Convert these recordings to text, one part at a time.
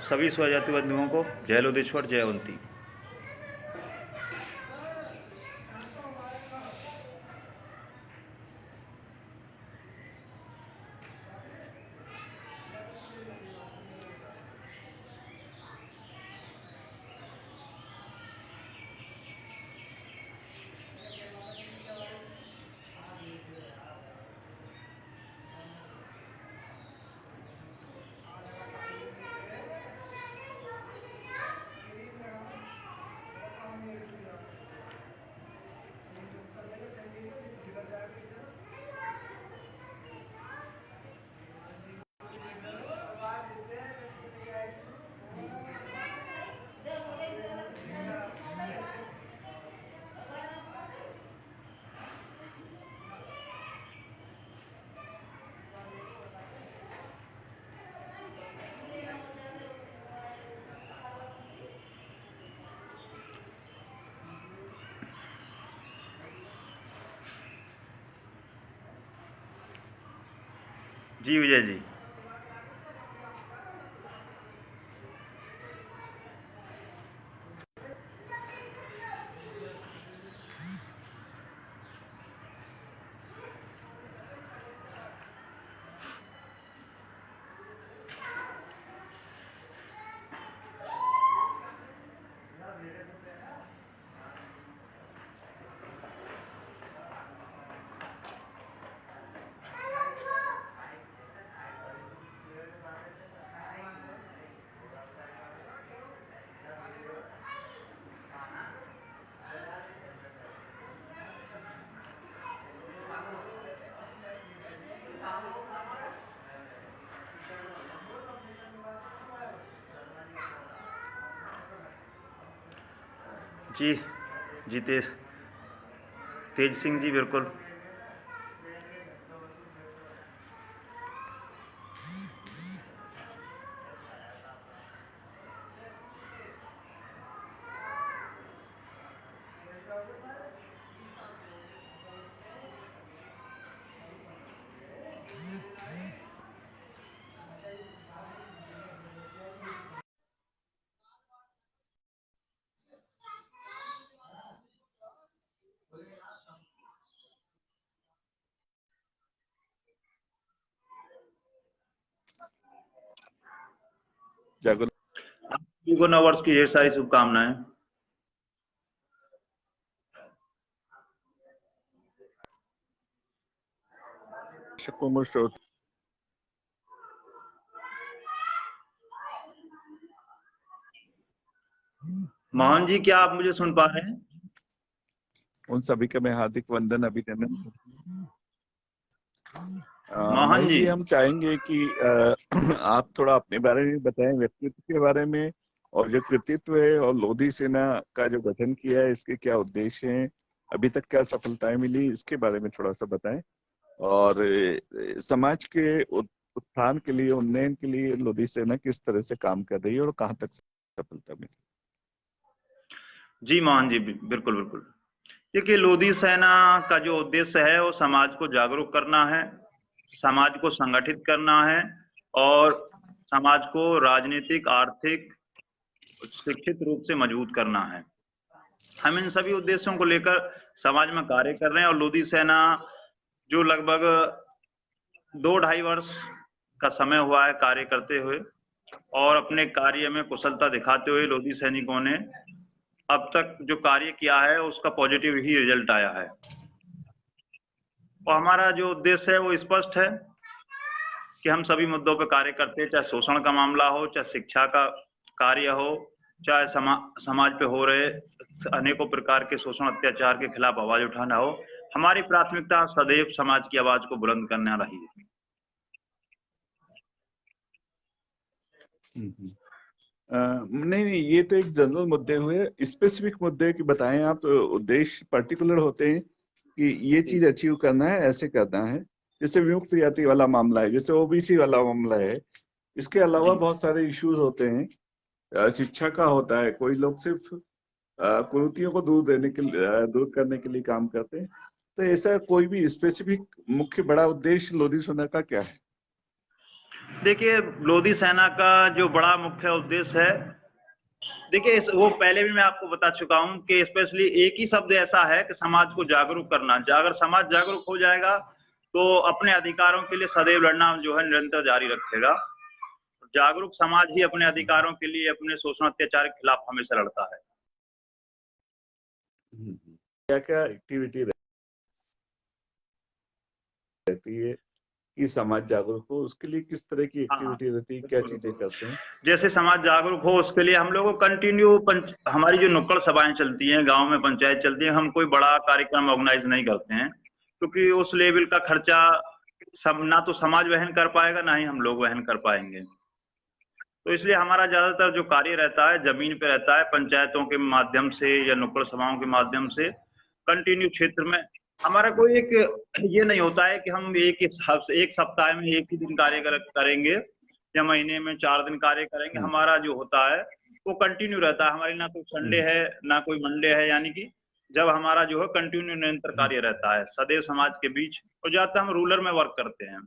सभी स्वजाति बंधुओं को जय लोदेश्वर, जय अवंती। जी विजय जी। जी जी तेज सिंह जी, बिल्कुल। जागरूक आप सभी को नववर्ष की ढेर सारी शुभकामनाएं। मोहन जी, क्या आप मुझे सुन पा रहे हैं? उन सभी का मैं हार्दिक वंदन अभिनंदन। मोहन महेश जी, जी, हम चाहेंगे कि आप थोड़ा अपने बारे में बताएं, व्यक्तित्व के बारे में, और जो कृतित्व है और लोधी सेना का जो गठन किया है, इसके क्या उद्देश्य हैं, अभी तक क्या सफलताएं मिली, इसके बारे में थोड़ा सा बताएं। और समाज के उत्थान के लिए, उन्नयन के लिए लोधी सेना किस तरह से काम कर रही है और कहाँ तक सफलता मिली। जी मोहन जी, बिल्कुल बिल्कुल। देखिए, लोधी सेना का जो उद्देश्य है वो समाज को जागरूक करना है, समाज को संगठित करना है और समाज को राजनीतिक, आर्थिक, शिक्षित रूप से मजबूत करना है। हम इन सभी उद्देश्यों को लेकर समाज में कार्य कर रहे हैं और लोधी सेना जो लगभग 2-2.5 वर्ष का समय हुआ है कार्य करते हुए, और अपने कार्य में कुशलता दिखाते हुए लोधी सैनिकों ने अब तक जो कार्य किया है उसका पॉजिटिव ही रिजल्ट आया है। और हमारा जो उद्देश्य है वो स्पष्ट है कि हम सभी मुद्दों पर कार्य करते हैं, चाहे शोषण का मामला हो, चाहे शिक्षा का कार्य हो, चाहे समाज पे हो रहे अनेकों प्रकार के शोषण अत्याचार के खिलाफ आवाज उठाना हो। हमारी प्राथमिकता सदैव समाज की आवाज को बुलंद करना रही है। नहीं नहीं, ये तो एक जनरल मुद्दे हुए। स्पेसिफिक मुद्दे की बताएं आप, उद्देश्य पर्टिकुलर होते हैं कि ये चीज अचीव करना है, ऐसे करना है। जैसे विमुक्त जाति वाला मामला है, जैसे ओबीसी वाला मामला है। इसके अलावा बहुत सारे इश्यूज होते हैं। शिक्षा का होता है, कोई लोग सिर्फ कुरीतियों को दूर करने के लिए काम करते हैं। तो ऐसा कोई भी स्पेसिफिक मुख्य बड़ा उद्देश्य लोधी सेना का क्या है? देखिए, लोधी सेना का जो बड़ा मुख्य उद्देश्य है, देखिए वो पहले भी मैं आपको बता चुका हूं कि स्पेशली एक ही शब्द ऐसा है कि समाज को जागरूक करना। अगर समाज जागरूक हो जाएगा तो अपने अधिकारों के लिए सदैव लड़ना जो है निरंतर जारी रखेगा। जागरूक समाज ही अपने अधिकारों के लिए, अपने शोषण अत्याचार के खिलाफ हमेशा लड़ता है। क्या क्या एक्टिविटी रहती है कि समाज जागरूक हो, उसके लिए किस तरह की एक्टिविटी रहती है, क्या चीजें करते हैं? जैसे समाज जागरूक हो उसके लिए हम लोग कंटिन्यू हमारी जो नुक्कड़ सभाएं चलती हैं, गांव में पंचायत चलती है, हम कोई बड़ा कार्यक्रम ऑर्गेनाइज नहीं करते हैं क्योंकि उस लेवल का खर्चा ना तो समाज वहन कर पाएगा, ना ही हम लोग वहन कर पाएंगे। तो इसलिए हमारा ज्यादातर जो कार्य रहता है जमीन पे रहता है, पंचायतों के माध्यम से या नुक्कड़ सभाओं के माध्यम से कंटिन्यू क्षेत्र में। हमारा कोई एक ये नहीं होता है कि हम एक सप्ताह में एक ही दिन कार्य करेंगे या महीने में 4 दिन कार्य करेंगे। हमारा जो होता है वो कंटिन्यू रहता है। हमारी ना कोई संडे है ना कोई मंडे है, यानी कि जब हमारा जो है कंटिन्यू निरंतर कार्य रहता है सदैव समाज के बीच। और ज्यादातर हम रूरल में वर्क करते हैं,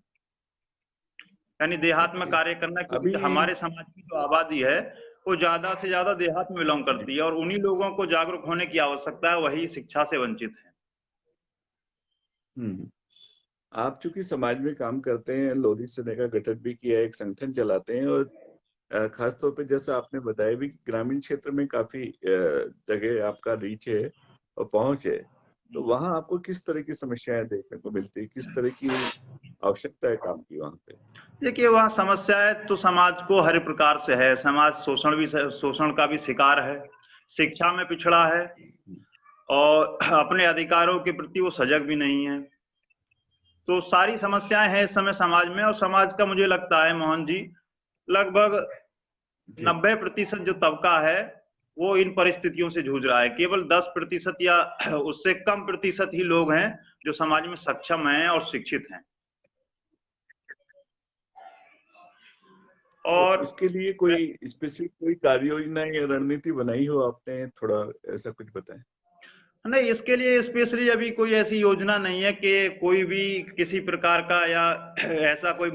यानी देहात में कार्य करना, क्योंकि अभी हमारे समाज की जो आबादी है वो ज्यादा से ज्यादा देहात में बिलोंग करती है और उन्हीं लोगों को जागरूक होने की आवश्यकता है, वही शिक्षा से वंचित है। आप चूंकि समाज में काम करते हैं, लोधी सेना का गठन भी किया है, एक संगठन चलाते हैं, और खास तौर पे जैसा आपने बताया भी ग्रामीण क्षेत्र में काफी जगह आपका रीच है और पहुंच है, तो वहां आपको किस तरह की समस्याएं देखने को मिलती है, किस तरह की आवश्यकता है काम की वहां पे? देखिए, वहाँ समस्याएं तो समाज को हर प्रकार से है। समाज शोषण का भी शिकार है, शिक्षा में पिछड़ा है और अपने अधिकारों के प्रति वो सजग भी नहीं है। तो सारी समस्याएं हैं इस समय समाज में, और समाज का मुझे लगता है मोहन जी लगभग 90% जो तबका है वो इन परिस्थितियों से जूझ रहा है। केवल 10% या उससे कम प्रतिशत ही लोग हैं जो समाज में सक्षम हैं और शिक्षित हैं। तो और इसके लिए कोई स्पेसिफिक कोई कार्य योजना या रणनीति बनाई हो आपने, थोड़ा ऐसा कुछ बताएं। नहीं, इसके लिए स्पेशली अभी कोई ऐसी योजना नहीं है कि कोई भी किसी प्रकार का या ऐसा कोई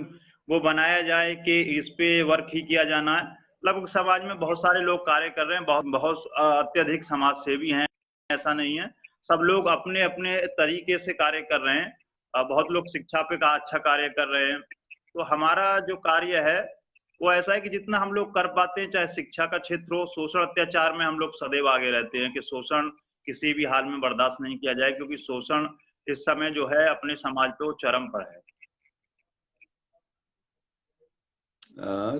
वो बनाया जाए कि इस पे वर्क ही किया जाना है। लगभग समाज में बहुत सारे लोग कार्य कर रहे हैं, बहुत बहुत अत्यधिक समाज सेवी हैं, ऐसा नहीं है। सब लोग अपने अपने तरीके से कार्य कर रहे हैं। बहुत लोग शिक्षा पे का अच्छा कार्य कर रहे हैं। तो हमारा जो कार्य है वो ऐसा है कि जितना हम लोग कर पाते हैं, चाहे शिक्षा का क्षेत्र हो, शोषण अत्याचार में हम लोग सदैव आगे रहते हैं कि शोषण किसी भी हाल में बर्दाश्त नहीं किया जाए, क्योंकि शोषण इस समय जो है अपने समाज पे वो चरम पर है।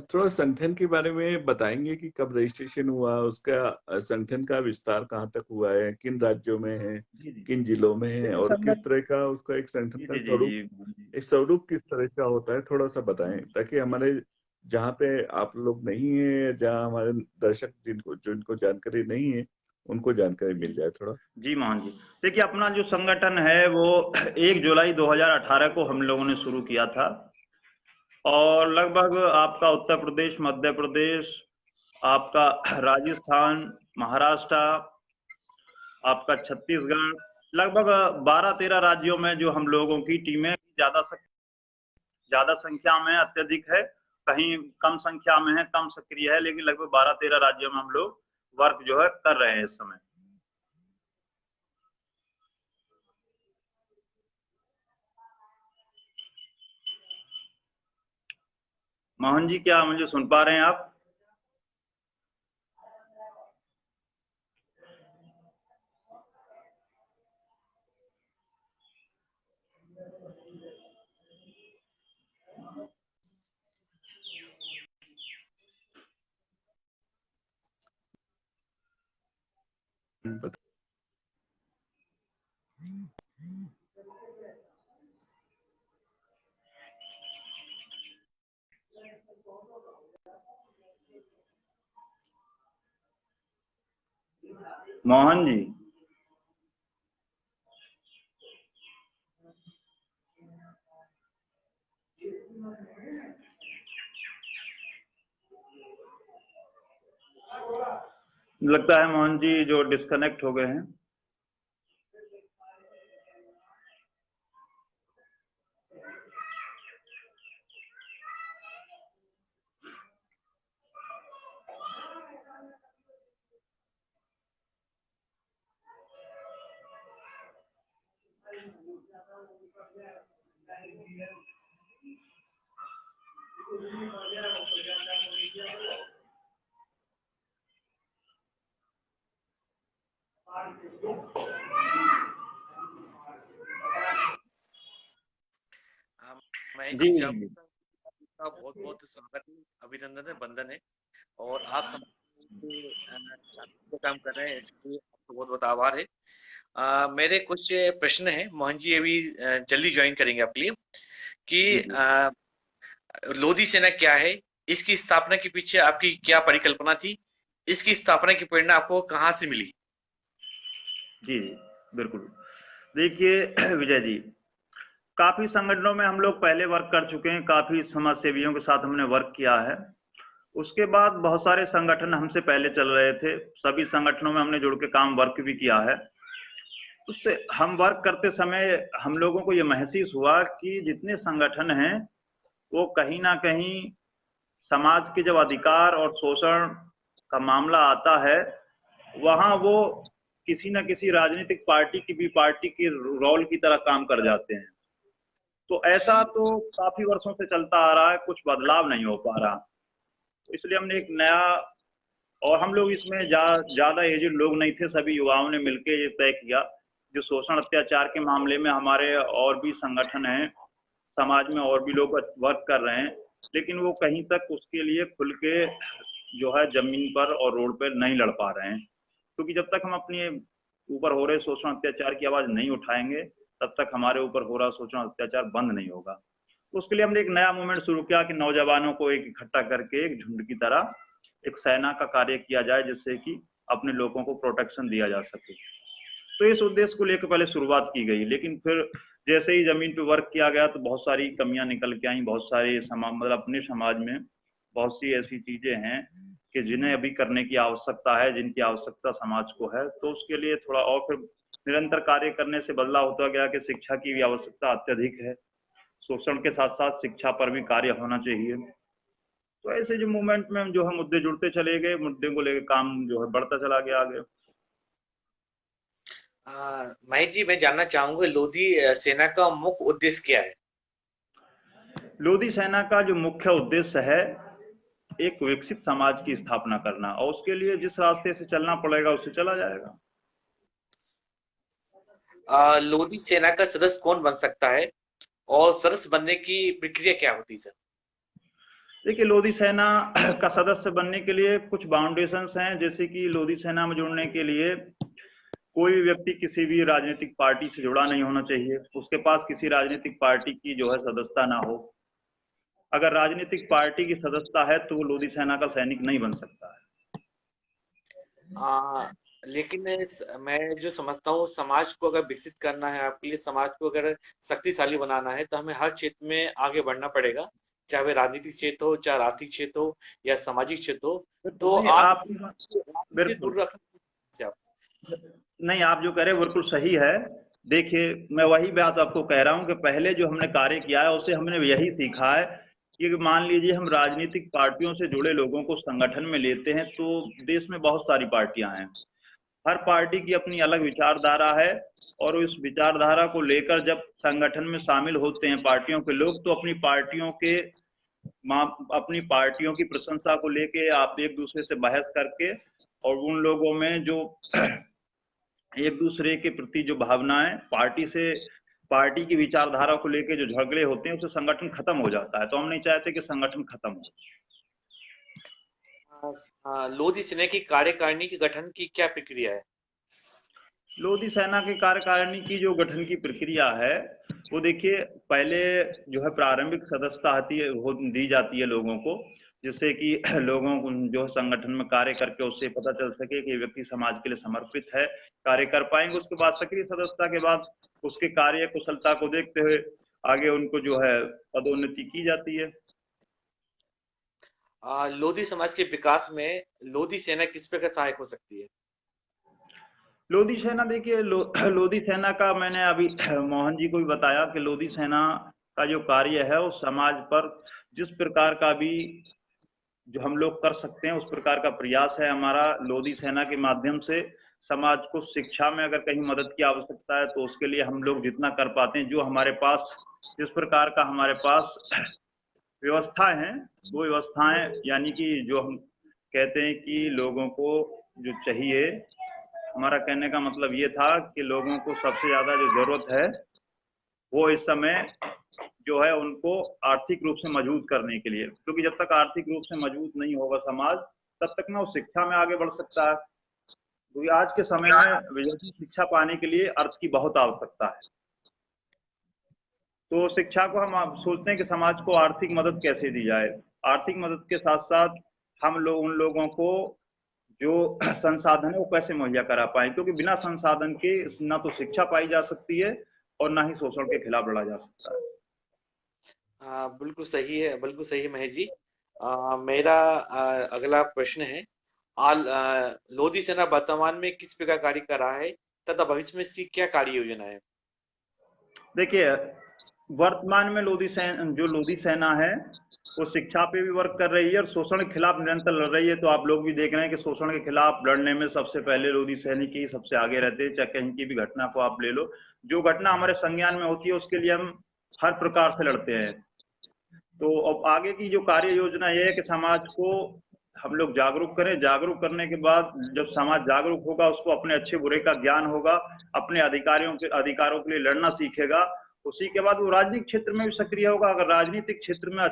थोड़ा संगठन के बारे में बताएंगे कि कब रजिस्ट्रेशन हुआ, उसका संगठन का विस्तार कहाँ तक हुआ है, किन राज्यों में है, किन जिलों में है, और किस तरह का उसका एक संगठन जी का जी जी स्वरूप, जी एक स्वरूप किस तरह का होता है, थोड़ा सा बताएं ताकि हमारे जहाँ पे आप लोग नहीं है, जहाँ हमारे दर्शक जिनको जानकारी नहीं है उनको जानकारी मिल जाए थोड़ा। जी मोहन जी, देखिए अपना जो संगठन है वो 1 जुलाई 2018 को हम लोगों ने शुरू किया था, और लगभग आपका उत्तर प्रदेश, मध्य प्रदेश, आपका राजस्थान, महाराष्ट्र, आपका छत्तीसगढ़, लगभग 12-13 राज्यों में जो हम लोगों की टीमें ज्यादा संख्या में अत्यधिक है, कहीं कम संख्या में है, कम सक्रिय है, लेकिन लगभग 12-13 राज्यों में हम लोग वर्क जो है कर रहे हैं इस समय। मोहन जी, क्या मुझे सुन पा रहे हैं आप? मोहन जी, लगता है मोहन जी जो डिस्कनेक्ट हो गए हैं। महेश जी जी, आपका बहुत बहुत स्वागत है, अभिनंदन है, वंदन है। और आप समाज के जो काम कर रहे हैं इसके लिए आपको बहुत बहुत आभार है। मेरे कुछ प्रश्न हैं, मोहन जी अभी जल्दी ज्वाइन करेंगे आपके लिए कि जी जी लोधी सेना क्या है, इसकी स्थापना के पीछे आपकी क्या परिकल्पना थी, इसकी स्थापना की प्रेरणा आपको कहाँ से मिली? जी बिल्कुल। देखिए विजय जी, काफी संगठनों में हम लोग पहले वर्क कर चुके हैं, काफी समाज सेवियों के साथ हमने वर्क किया है। उसके बाद बहुत सारे संगठन हमसे पहले चल रहे थे, सभी संगठनों में हमने जुड़ के काम वर्क भी किया है। उससे हम वर्क करते समय हम लोगों को ये महसूस हुआ कि जितने संगठन हैं वो कहीं ना कहीं समाज के जब अधिकार और शोषण का मामला आता है वहां वो किसी न किसी राजनीतिक पार्टी की भी पार्टी के रोल की तरह काम कर जाते हैं। तो ऐसा तो काफी वर्षों से चलता आ रहा है, कुछ बदलाव नहीं हो पा रहा। तो इसलिए हमने एक नया, और हम लोग इसमें ज्यादा एजेड लोग नहीं थे, सभी युवाओं ने मिलकर ये तय किया जो शोषण अत्याचार के मामले में हमारे और भी संगठन हैं, समाज में और भी लोग वर्क कर रहे हैं, लेकिन वो कहीं तक उसके लिए खुल के जो है जमीन पर और रोड पर नहीं लड़ पा रहे हैं, क्योंकि जब तक हम अपने ऊपर हो रहे शोषण अत्याचार की आवाज नहीं उठाएंगे तब तक हमारे ऊपर हो रहा शोषण अत्याचार बंद नहीं होगा। तो उसके लिए हमने एक नया मूवमेंट शुरू किया कि नौजवानों को एक इकट्ठा करके एक झुंड की तरह एक सेना का कार्य किया जाए जिससे कि अपने लोगों को प्रोटेक्शन दिया जा सके। तो इस उद्देश्य को लेकर पहले शुरुआत की गई, लेकिन फिर जैसे ही जमीन पे वर्क किया गया तो बहुत सारी कमियां निकल के आई। बहुत सारे मतलब अपने समाज में बहुत सी ऐसी चीजें हैं कि जिन्हें अभी करने की आवश्यकता है, जिनकी आवश्यकता समाज को है। तो उसके लिए थोड़ा और फिर निरंतर कार्य करने से बदलाव होता गया कि शिक्षा की भी आवश्यकता अत्यधिक है, शोषण के साथ साथ शिक्षा पर भी कार्य होना चाहिए। तो ऐसे जो मूवमेंट में जो है मुद्दे जुड़ते चले गए, मुद्दे को लेकर काम जो है बढ़ता चला गया आगे। महेश जी, मैं जानना चाहूंगा लोधी सेना का मुख्य उद्देश्य क्या है? लोधी सेना का जो मुख्य उद्देश्य है एक विकसित समाज की स्थापना करना, और उसके लिए जिस रास्ते से चलना पड़ेगा उससे चला जाएगा। लोधी सेना का सदस्य कौन बन सकता है और सदस्य बनने की प्रक्रिया क्या होती है, सर? देखिए, लोधी सेना का सदस्य बनने के लिए कुछ बाउंडेशंस हैं, जैसे कि लोधी सेना में जुड़ने के लिए कोई भी व्यक्ति किसी भी राजनीतिक पार्टी से जुड़ा नहीं होना चाहिए, उसके पास किसी राजनीतिक पार्टी की जो है सदस्यता ना हो। अगर राजनीतिक पार्टी की सदस्यता है तो वो लोधी सेना का सैनिक नहीं बन सकता है। लेकिन मैं जो समझता हूँ, समाज को अगर विकसित करना है आपके लिए, समाज को अगर शक्तिशाली बनाना है तो हमें हर क्षेत्र में आगे बढ़ना पड़ेगा, चाहे वह राजनीतिक क्षेत्र हो, चाहे आर्थिक क्षेत्र हो या सामाजिक क्षेत्र हो। तो नहीं, आप आप राजनीति से बिल्कुल दूर रखना, नहीं, आप जो कह रहे हैं बिल्कुल सही है। देखिए, मैं वही बात आपको कह रहा हूं कि पहले जो हमने कार्य किया है उससे हमने यही सीखा है कि मान लीजिए हम राजनीतिक पार्टियों से जुड़े लोगों को संगठन में लेते हैं तो देश में बहुत सारी पार्टियां हैं, हर पार्टी की अपनी अलग विचारधारा है, और उस विचारधारा को लेकर जब संगठन में शामिल होते हैं पार्टियों के लोग तो अपनी पार्टियों की प्रशंसा को लेके आप एक दूसरे से बहस करके, और उन लोगों में जो एक दूसरे के प्रति जो भावनाएं पार्टी की विचारधारा को लेके जो झगड़े होते हैं उससे संगठन खत्म हो जाता है। तो हम नहीं चाहते कि संगठन खत्म हो। लोधी सेना की कार्यकारिणी के गठन की क्या प्रक्रिया है? लोधी सेना के कार्यकारिणी की जो गठन की प्रक्रिया है वो देखिए, पहले जो है प्रारंभिक सदस्यता दी जाती है लोगों को, जिससे कि लोगों को जो संगठन में कार्य करके उससे पता चल सके कि व्यक्ति समाज के लिए समर्पित है, कार्य कर पाएंगे। उसके बाद सक्रिय सदस्यता के बाद उसके कार्य कुशलता को देखते हुए आगे उनको जो है पदोन्नति की जाती है। लोधी समाज के विकास में लोधी सेना किस प्रकार सहायक हो सकती है? लोधी सेना देखिए, लोधी सेना का मैंने अभी मोहन जी को भी बताया कि लोधी सेना का जो कार्य है वो समाज पर जिस प्रकार का भी जो हम लोग कर सकते हैं उस प्रकार का प्रयास है हमारा। लोधी सेना के माध्यम से समाज को शिक्षा में अगर कहीं मदद की आवश्यकता है तो उसके लिए हम लोग जितना कर पाते हैं, जो हमारे पास जिस प्रकार का हमारे पास व्यवस्थाएं हैं, वो व्यवस्थाएं यानी कि जो हम कहते हैं कि लोगों को जो चाहिए, हमारा कहने का मतलब ये था कि लोगों को सबसे ज्यादा जो जरूरत है वो इस समय जो है उनको आर्थिक रूप से मजबूत करने के लिए, क्योंकि जब तक आर्थिक रूप से मजबूत नहीं होगा समाज, तब तक ना वो शिक्षा में आगे बढ़ सकता है। क्योंकि आज के समय में विद्यार्थी शिक्षा पाने के लिए अर्थ की बहुत आवश्यकता है। तो शिक्षा को हम सोचते हैं कि समाज को आर्थिक मदद कैसे दी जाए। आर्थिक मदद के साथ साथ हम लोग उन लोगों को जो संसाधन है वो कैसे मुहैया करा पाए, क्योंकि बिना संसाधन के ना तो शिक्षा पाई जा सकती है और ना ही शोषण के खिलाफ लड़ा जा सकता है। बिल्कुल सही है, बिल्कुल सही है महेश जी। मेरा अगला प्रश्न है, लोधी सेना वर्तमान में किस प्रकार कार्य कर रहा है तथा भविष्य में इसकी क्या कार्य योजना है? देखिए, वर्तमान में लोधी सेना है वो शिक्षा पे भी वर्क कर रही है और शोषण के खिलाफ निरंतर लड़ रही है। तो आप लोग भी देख रहे हैं कि शोषण के खिलाफ लड़ने में सबसे पहले लोधी सैनिक ही सबसे आगे रहते हैं। चाहे कहीं की भी घटना को आप ले लो, जो घटना हमारे संज्ञान में होती है उसके लिए हम हर प्रकार से लड़ते हैं। तो अब आगे की जो कार्य योजना ये है कि समाज को हम लोग जागरूक करें। जागरूक करने के बाद जब समाज जागरूक होगा, उसको अपने अच्छे बुरे का ज्ञान होगा, अपने अधिकारों के लिए लड़ना सीखेगा, उसी के बाद वो राजनीतिक क्षेत्र में भी सक्रिय होगा। अगर राजनीतिक क्षेत्र में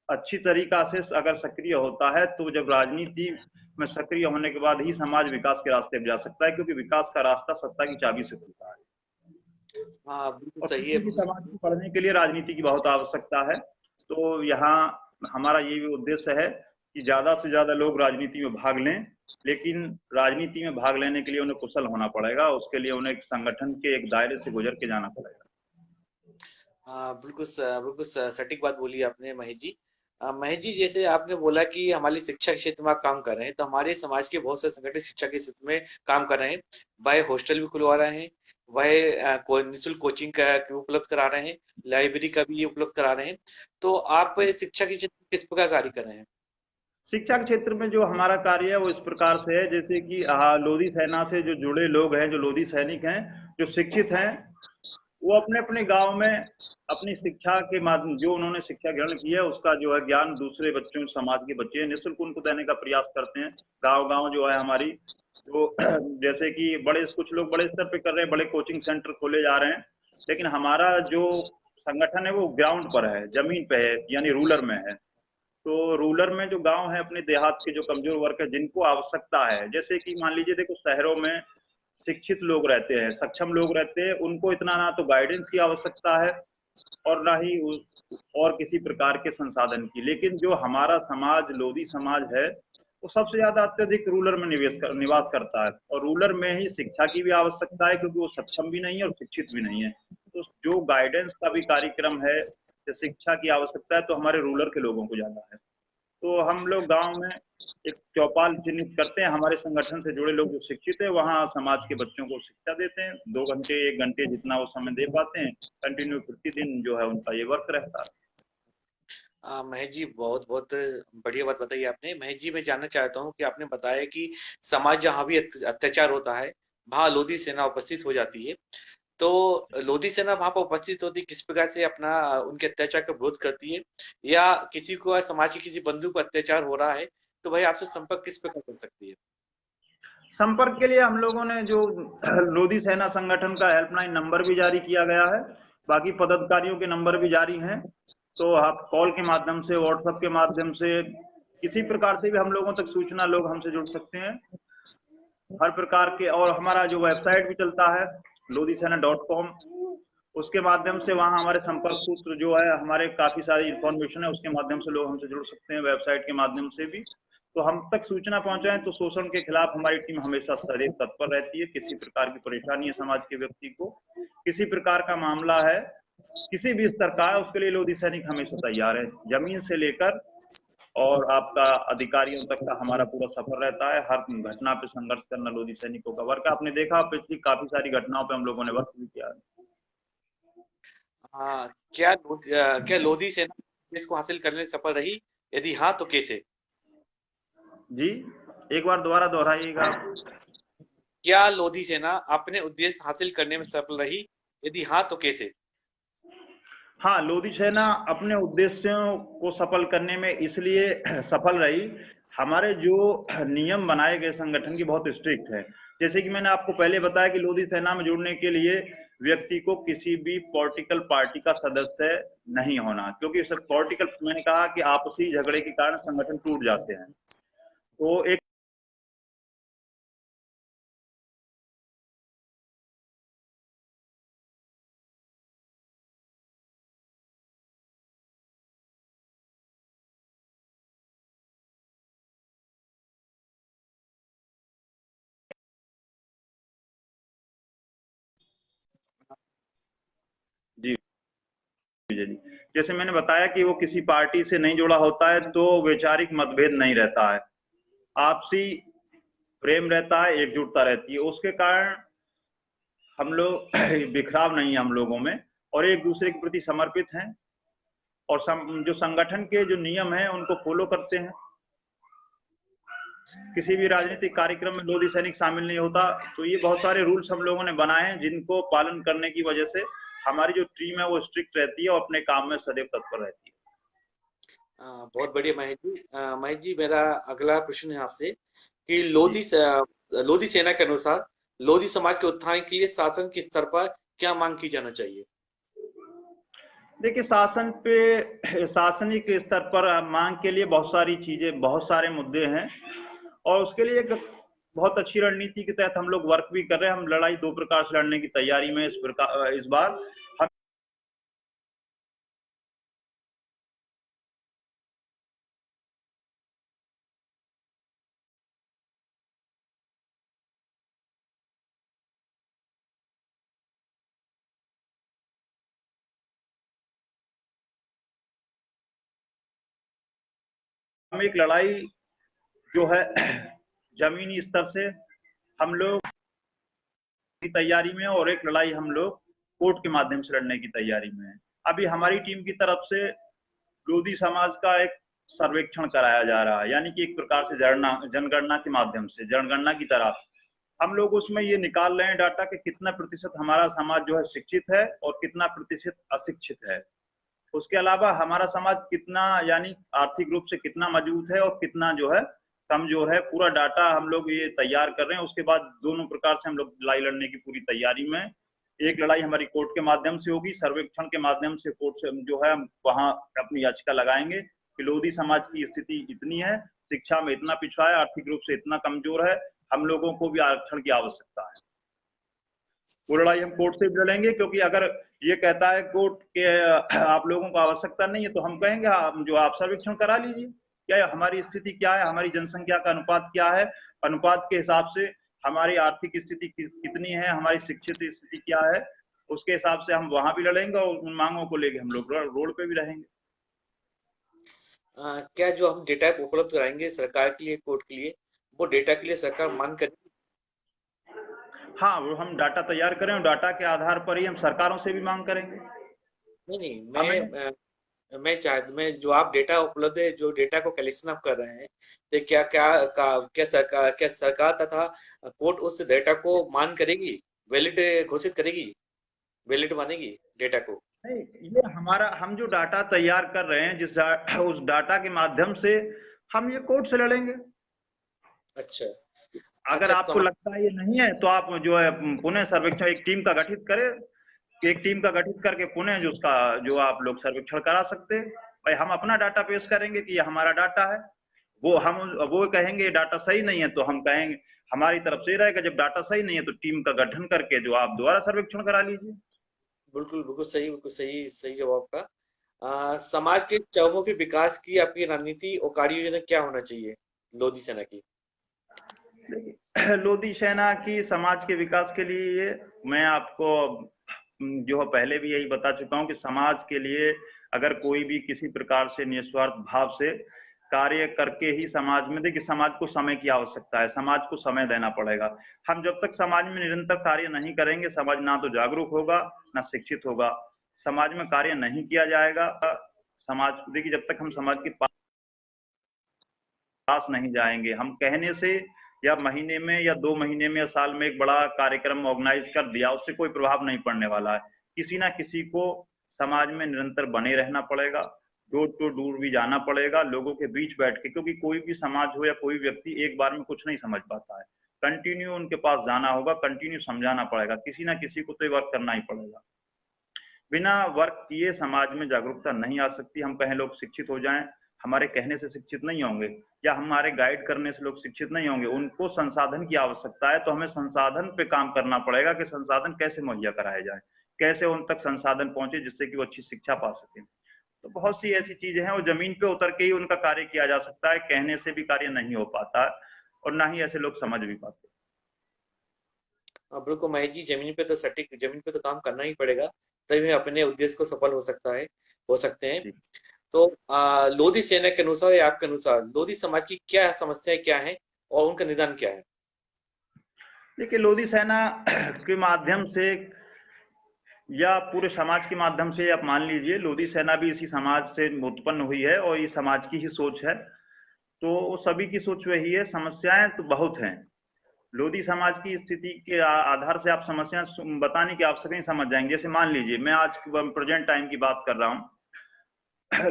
अच्छी तरीका से अगर सक्रिय होता है, तो जब राजनीति में सक्रिय होने के बाद ही समाज विकास के रास्ते पर जा सकता है, क्योंकि विकास का रास्ता सत्ता की चाबी से खुलता है। बिल्कुल सही है। समाज को पढ़ने के लिए राजनीति की बहुत आवश्यकता है। तो यहाँ हमारा ये भी उद्देश्य है कि ज्यादा से ज्यादा लोग राजनीति में भाग लें, लेकिन राजनीति में भाग लेने के लिए उन्हें कुशल होना पड़ेगा। उसके लिए उन्हें एक संगठन के एक दायरे से गुजर के जाना पड़ेगा। बिल्कुल सटीक बात बोली आपने महेश जी। महेश जी, जैसे आपने बोला कि हमारी शिक्षा के क्षेत्र में आप काम कर रहे हैं, तो हमारे समाज के बहुत से संगठन शिक्षा के क्षेत्र में काम कर रहे हैं। वह हॉस्टल भी खुलवा रहे हैं, वह निःशुल्क कोचिंग का उपलब्ध करा रहे हैं, लाइब्रेरी का भी उपलब्ध करा रहे हैं। तो आप शिक्षा के क्षेत्र में किस प्रकार कार्य कर रहे हैं? शिक्षा के क्षेत्र में जो हमारा कार्य है वो इस प्रकार से है, जैसे कि लोधी सेना से जो जुड़े लोग हैं, जो लोधी सैनिक हैं, जो शिक्षित हैं, वो अपने अपने गांव में अपनी शिक्षा के माध्यम जो उन्होंने शिक्षा ग्रहण की है उसका जो है ज्ञान दूसरे बच्चों, समाज के बच्चे निःशुल्क उनको देने का प्रयास करते हैं। गांव गांव जो है हमारी, तो जैसे कि कुछ लोग बड़े स्तर पे कर रहे हैं, बड़े कोचिंग सेंटर खोले जा रहे हैं, लेकिन हमारा जो संगठन है वो ग्राउंड पर है, जमीन पे है, यानी रूरल में है। तो रूरल में जो गांव है, अपने देहात के जो कमजोर वर्ग है, जिनको आवश्यकता है, जैसे कि मान लीजिए देखो शहरों में शिक्षित लोग रहते हैं, सक्षम लोग रहते हैं, उनको इतना ना तो गाइडेंस की आवश्यकता है और ना ही और किसी प्रकार के संसाधन की। लेकिन जो हमारा समाज लोधी समाज है वो सबसे ज्यादा अत्यधिक रूरल में निवास करता है, और रूरल में ही शिक्षा की भी आवश्यकता है, क्योंकि वो सक्षम भी नहीं है और शिक्षित भी नहीं है। तो जो गाइडेंस का भी कार्यक्रम है, शिक्षा की आवश्यकता है, तो हमारे रूरल के लोगों को ज्यादा है। तो हम लोग गांव में एक चौपाल चिन्हित करते हैं, हमारे संगठन से जुड़े लोग जो शिक्षित है वहाँ समाज के बच्चों को शिक्षा देते हैं। 2 घंटे 1 घंटे जितना वो समय दे पाते हैं, कंटिन्यू प्रतिदिन जो है उनका ये वर्क रहता है। महेश जी, बहुत बहुत बढ़िया बात बताई आपने। महेश जी, मैं जानना चाहता हूँ कि आपने बताया कि समाज जहाँ भी अत्याचार होता है वहाँ लोधी सेना उपस्थित हो जाती है। तो लोधी सेना वहां पर उपस्थित होती किस प्रकार से अपना उनके अत्याचार का विरोध करती है, या किसी को समाज के किसी बंधु को अत्याचार हो रहा है तो भाई आपसे संपर्क किस प्रकार कर सकती है? संपर्क के लिए हम लोगों ने जो लोधी सेना संगठन का हेल्पलाइन नंबर भी जारी किया गया है, बाकी पदाधिकारियों के नंबर भी जारी हैं। तो आप कॉल के माध्यम से, व्हाट्सएप के माध्यम से, किसी प्रकार से भी हम लोगों तक सूचना लोग हमसे जुड़ सकते हैं हर प्रकार के। और हमारा जो वेबसाइट भी चलता है lodhisena.com, उसके माध्यम से वहाँ हमारे संपर्क सूत्र जो है, हमारे काफी सारी इंफॉर्मेशन है, उसके माध्यम से लोग हमसे जुड़ सकते हैं, वेबसाइट के माध्यम से भी। तो हम तक सूचना पहुंचाएं तो शोषण के खिलाफ हमारी टीम हमेशा सदैव तत्पर रहती है। किसी प्रकार की परेशानी है समाज के व्यक्ति को, किसी प्रकार का मामला है, किसी भी स्तर का है, उसके लिए लोधी सैनिक हमेशा तैयार है। जमीन से लेकर और आपका अधिकारियों तक का हमारा पूरा सफर रहता है। हर घटना पे संघर्ष करना लोधी सैनिकों का वर्क। आपने देखा पिछली काफी सारी घटनाओं पे हम लोगों ने वर्क भी किया है। क्या लोधी सेना इसको हासिल करने में सफल रही? यदि हाँ तो कैसे? जी, एक बार दोबारा दोहराइएगा। क्या लोधी सेना अपने उद्देश्य हासिल करने में सफल रही? यदि हाँ तो कैसे? हाँ, लोधी सेना अपने उद्देश्यों को सफल करने में इसलिए सफल रही, हमारे जो नियम बनाए गए संगठन की बहुत स्ट्रिक्ट है। जैसे कि मैंने आपको पहले बताया कि लोधी सेना में जुड़ने के लिए व्यक्ति को किसी भी पॉलिटिकल पार्टी का सदस्य नहीं होना, क्योंकि सब पॉलिटिकल, मैंने कहा कि आपसी झगड़े के कारण संगठन टूट जाते हैं। तो एक जी जी, जैसे मैंने बताया कि वो किसी पार्टी से नहीं जुड़ा होता है तो वैचारिक मतभेद नहीं रहता है, आपसी प्रेम रहता है, एकजुटता रहती है। उसके कारण हम लोग बिखराव नहीं है हम लोगों में, और एक दूसरे के प्रति समर्पित हैं, और जो संगठन के जो नियम हैं उनको फॉलो करते हैं। किसी भी राजनीतिक कार्यक्रम में लोधी सैनिक शामिल नहीं होता। तो ये बहुत सारे रूल्स हम लोगों ने बनाए हैं जिनको पालन करने की वजह से हमारी जो टीम है वो स्ट्रिक्ट रहती है और अपने काम में सदैव तत्पर रहती है। बहुत बढ़िया महेश जी। महेश जी, मेरा अगला प्रश्न है आपसे कि लोधी सेना के अनुसार लोधी समाज के उत्थान के लिए शासन के स्तर पर क्या मांग की जाना चाहिए? देखिए, शासनिक स्तर पर मांग के लिए बहुत सारी चीजें, बहुत सारे मुद्दे हैं, और उसके लिए एक बहुत अच्छी रणनीति के तहत हम लोग वर्क भी कर रहे हैं। हम लड़ाई दो प्रकार से लड़ने की तैयारी में इस बार हम एक लड़ाई जो है जमीनी स्तर से हम लोग की तैयारी में, और एक लड़ाई हम लोग कोर्ट के माध्यम से लड़ने की तैयारी में है। अभी हमारी टीम की तरफ से लोधी समाज का एक सर्वेक्षण कराया जा रहा है, यानी कि एक प्रकार से जनगणना के माध्यम से, जनगणना की तरह हम लोग उसमें ये निकाल रहे हैं डाटा कि कितना प्रतिशत हमारा समाज जो है शिक्षित है और कितना प्रतिशत अशिक्षित है। उसके अलावा हमारा समाज कितना, यानी आर्थिक रूप से कितना मजबूत है और कितना जो है कमजोर है, पूरा डाटा हम लोग ये तैयार कर रहे हैं। उसके बाद दोनों प्रकार से हम लोग लड़ाई लड़ने की पूरी तैयारी में। एक लड़ाई हमारी कोर्ट के माध्यम से होगी, सर्वेक्षण के माध्यम से कोर्ट से जो है हम वहां अपनी याचिका लगाएंगे कि लोधी समाज की स्थिति इतनी है, शिक्षा में इतना पिछड़ा है, आर्थिक रूप से इतना कमजोर है, हम लोगों को भी आरक्षण की आवश्यकता है। वो लड़ाई हम कोर्ट से भी लड़ेंगे, क्योंकि अगर ये कहता है कोर्ट के आप लोगों को आवश्यकता नहीं है, तो हम कहेंगे जो आप सर्वेक्षण करा लीजिए, क्या हमारी स्थिति क्या है, हमारी जनसंख्या का अनुपात क्या है, अनुपात के हिसाब से हमारी आर्थिक स्थिति कितनी है, हमारी शिक्षित स्थिति क्या है, उसके हिसाब से हम वहां भी लड़ेंगे और उन मांगों को लेके हम लोग रोड पे भी रहेंगे। क्या जो हम डेटा उपलब्ध कराएंगे सरकार के लिए, कोर्ट के लिए, वो डेटा के लिए सरकार मांग करेगी? हाँ, वो हम डाटा तैयार करें और डाटा के आधार पर ही हम सरकारों से भी मांग करेंगे। नहीं नहीं, हमें मैं जो आप डेटा उपलब्ध है, जो डेटा को कलेक्शन आप कर रहे हैं, तो क्या सरकार तथा कोर्ट उस डेटा को मान करेगी, वैलिड घोषित करेगी, वैलिड मानेगी डेटा को? नहीं, ये हमारा, हम जो डाटा तैयार कर रहे हैं उस डाटा के माध्यम से हम ये कोर्ट से लड़ेंगे। अच्छा अगर अच्छा, आपको लगता है ये नहीं है तो आप जो है पुनः सर्वेक्षण, एक टीम का गठित करें, एक टीम का गठित करके पुनः जो उसका जो आप लोग सर्वेक्षण करा सकते हैं। भाई हम अपना डाटा पेश करेंगे कि ये हमारा डाटा है, वो कहेंगे ये डाटा सही नहीं है, तो हम कहेंगे, हमारी तरफ से रहेगा जब डाटा सही नहीं है तो टीम का गठन करके जो आप दोबारा सर्वेक्षण करा लीजिए। बिल्कुल बिल्कुल सही, बिल्कुल सही, सही जवाब का। समाज के चौमुखी विकास की आपकी रणनीति और कार्य योजना क्या होना चाहिए लोधी सेना की? देखिए, लोधी सेना की समाज के विकास के लिए मैं आपको जो है पहले भी यही बता चुका हूं कि समाज के लिए अगर कोई भी किसी प्रकार से निस्वार्थ भाव से कार्य करके ही समाज में, देखिए समाज को समय की आवश्यकता है, समाज को समय देना पड़ेगा। हम जब तक समाज में निरंतर कार्य नहीं करेंगे, समाज ना तो जागरूक होगा ना शिक्षित होगा। समाज में कार्य नहीं किया जाएगा, समाज, देखिए जब तक हम समाज के पास नहीं जाएंगे, हम कहने से या महीने में या 2 महीने में या साल में एक बड़ा कार्यक्रम ऑर्गेनाइज कर दिया, उससे कोई प्रभाव नहीं पड़ने वाला है। किसी ना किसी को समाज में निरंतर बने रहना पड़ेगा, डोर टू डोर भी जाना पड़ेगा, लोगों के बीच बैठ के, क्योंकि कोई भी समाज हो या कोई व्यक्ति एक बार में कुछ नहीं समझ पाता है। कंटिन्यू उनके पास जाना होगा, कंटिन्यू समझाना पड़ेगा, किसी ना किसी को तो ये वर्क करना ही पड़ेगा। बिना वर्क किए समाज में जागरूकता नहीं आ सकती। हम कहें लोग शिक्षित हो जाएं, हमारे कहने से शिक्षित नहीं होंगे, या हमारे गाइड करने से लोग शिक्षित नहीं होंगे। उनको संसाधन की आवश्यकता है, तो हमें संसाधन पे काम करना पड़ेगा कि संसाधन कैसे मुहैया कराए जाए, कैसे उन तक संसाधन पहुंचे जिससे कि वो अच्छी शिक्षा पा सके। तो बहुत सी ऐसी चीजें हैं, वो जमीन पे उतर के ही उनका कार्य किया जा सकता है, कहने से भी कार्य नहीं हो पाता है, और ना ही ऐसे लोग समझ भी पाते। बिल्कुल महेश जी, जमीन पे तो सटीक जमीन पे तो काम करना ही पड़ेगा, तभी हम अपने उद्देश्य को सफल हो सकते हैं। जी। तो लोधी सेना के अनुसार या आपके अनुसार लोधी समाज की क्या समस्याएं क्या है और उनका निदान क्या है? देखिए, लोधी सेना के माध्यम से या पूरे समाज के माध्यम से, आप मान लीजिए लोधी सेना भी इसी समाज से उत्पन्न हुई है और ये समाज की ही सोच है, तो सभी की सोच वही है। समस्याएं तो बहुत हैं। लोधी समाज की स्थिति के आधार से आप समस्याएं बताने की आवश्यकता नहीं समझ जाएंगे। जैसे मान लीजिए, मैं आज प्रेजेंट टाइम की बात कर रहा हूँ।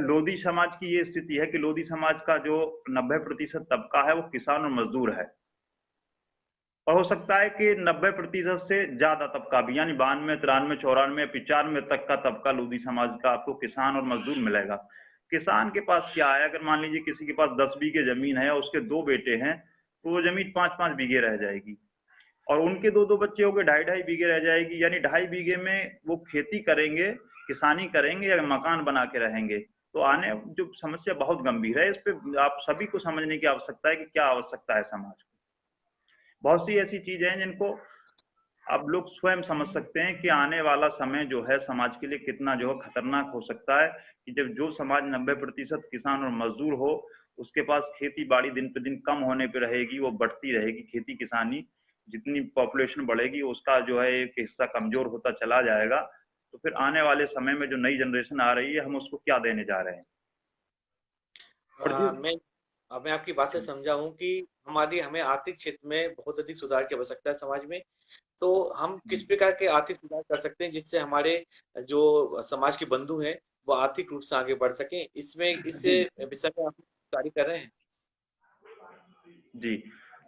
लोधी समाज की ये स्थिति है कि लोधी समाज का जो 90% तबका है वो किसान और मजदूर है, और हो सकता है कि 90% से ज्यादा तबका भी, यानी 92, 93, 94, 95 तक का तबका लोधी समाज का आपको किसान और मजदूर मिलेगा। किसान के पास क्या है, अगर मान लीजिए किसी के पास 10 बीघे जमीन है और उसके 2 बेटे हैं, तो वो जमीन 5-5 बीघे रह जाएगी, और उनके 2-2 बच्चे हो गए, 2.5-2.5 बीघे रह जाएगी। यानी 2.5 बीघे में वो खेती करेंगे, किसानी करेंगे या मकान बना के रहेंगे। तो आने जो समस्या बहुत गंभीर है, इस पे आप सभी को समझने की आवश्यकता है कि क्या आवश्यकता है समाज को। बहुत सी ऐसी चीजें हैं जिनको अब लोग स्वयं समझ सकते हैं कि आने वाला समय जो है समाज के लिए कितना जो है खतरनाक हो सकता है, कि जब जो समाज 90% किसान और मजदूर हो, उसके पास खेती बाड़ी दिन पे दिन कम होने पे रहेगी, वो बढ़ती रहेगी खेती किसानी, जितनी पॉपुलेशन बढ़ेगी उसका जो है एक हिस्सा कमजोर होता चला जाएगा। तो फिर आने वाले समय में जो नई जनरेशन आ रही है, हम उसको क्या देने जा रहे हैं। और जो मैं आपकी बात से समझा हूँ कि हमें आर्थिक क्षेत्र में बहुत अधिक सुधार की आवश्यकता है समाज में। तो हम किस प्रकार के आर्थिक सुधार कर सकते हैं जिससे हमारे जो समाज के बंधु हैं वो आर्थिक रूप से आगे बढ़ सकें? इस जी विषय में आप कार्य कर रहे हैं? जी,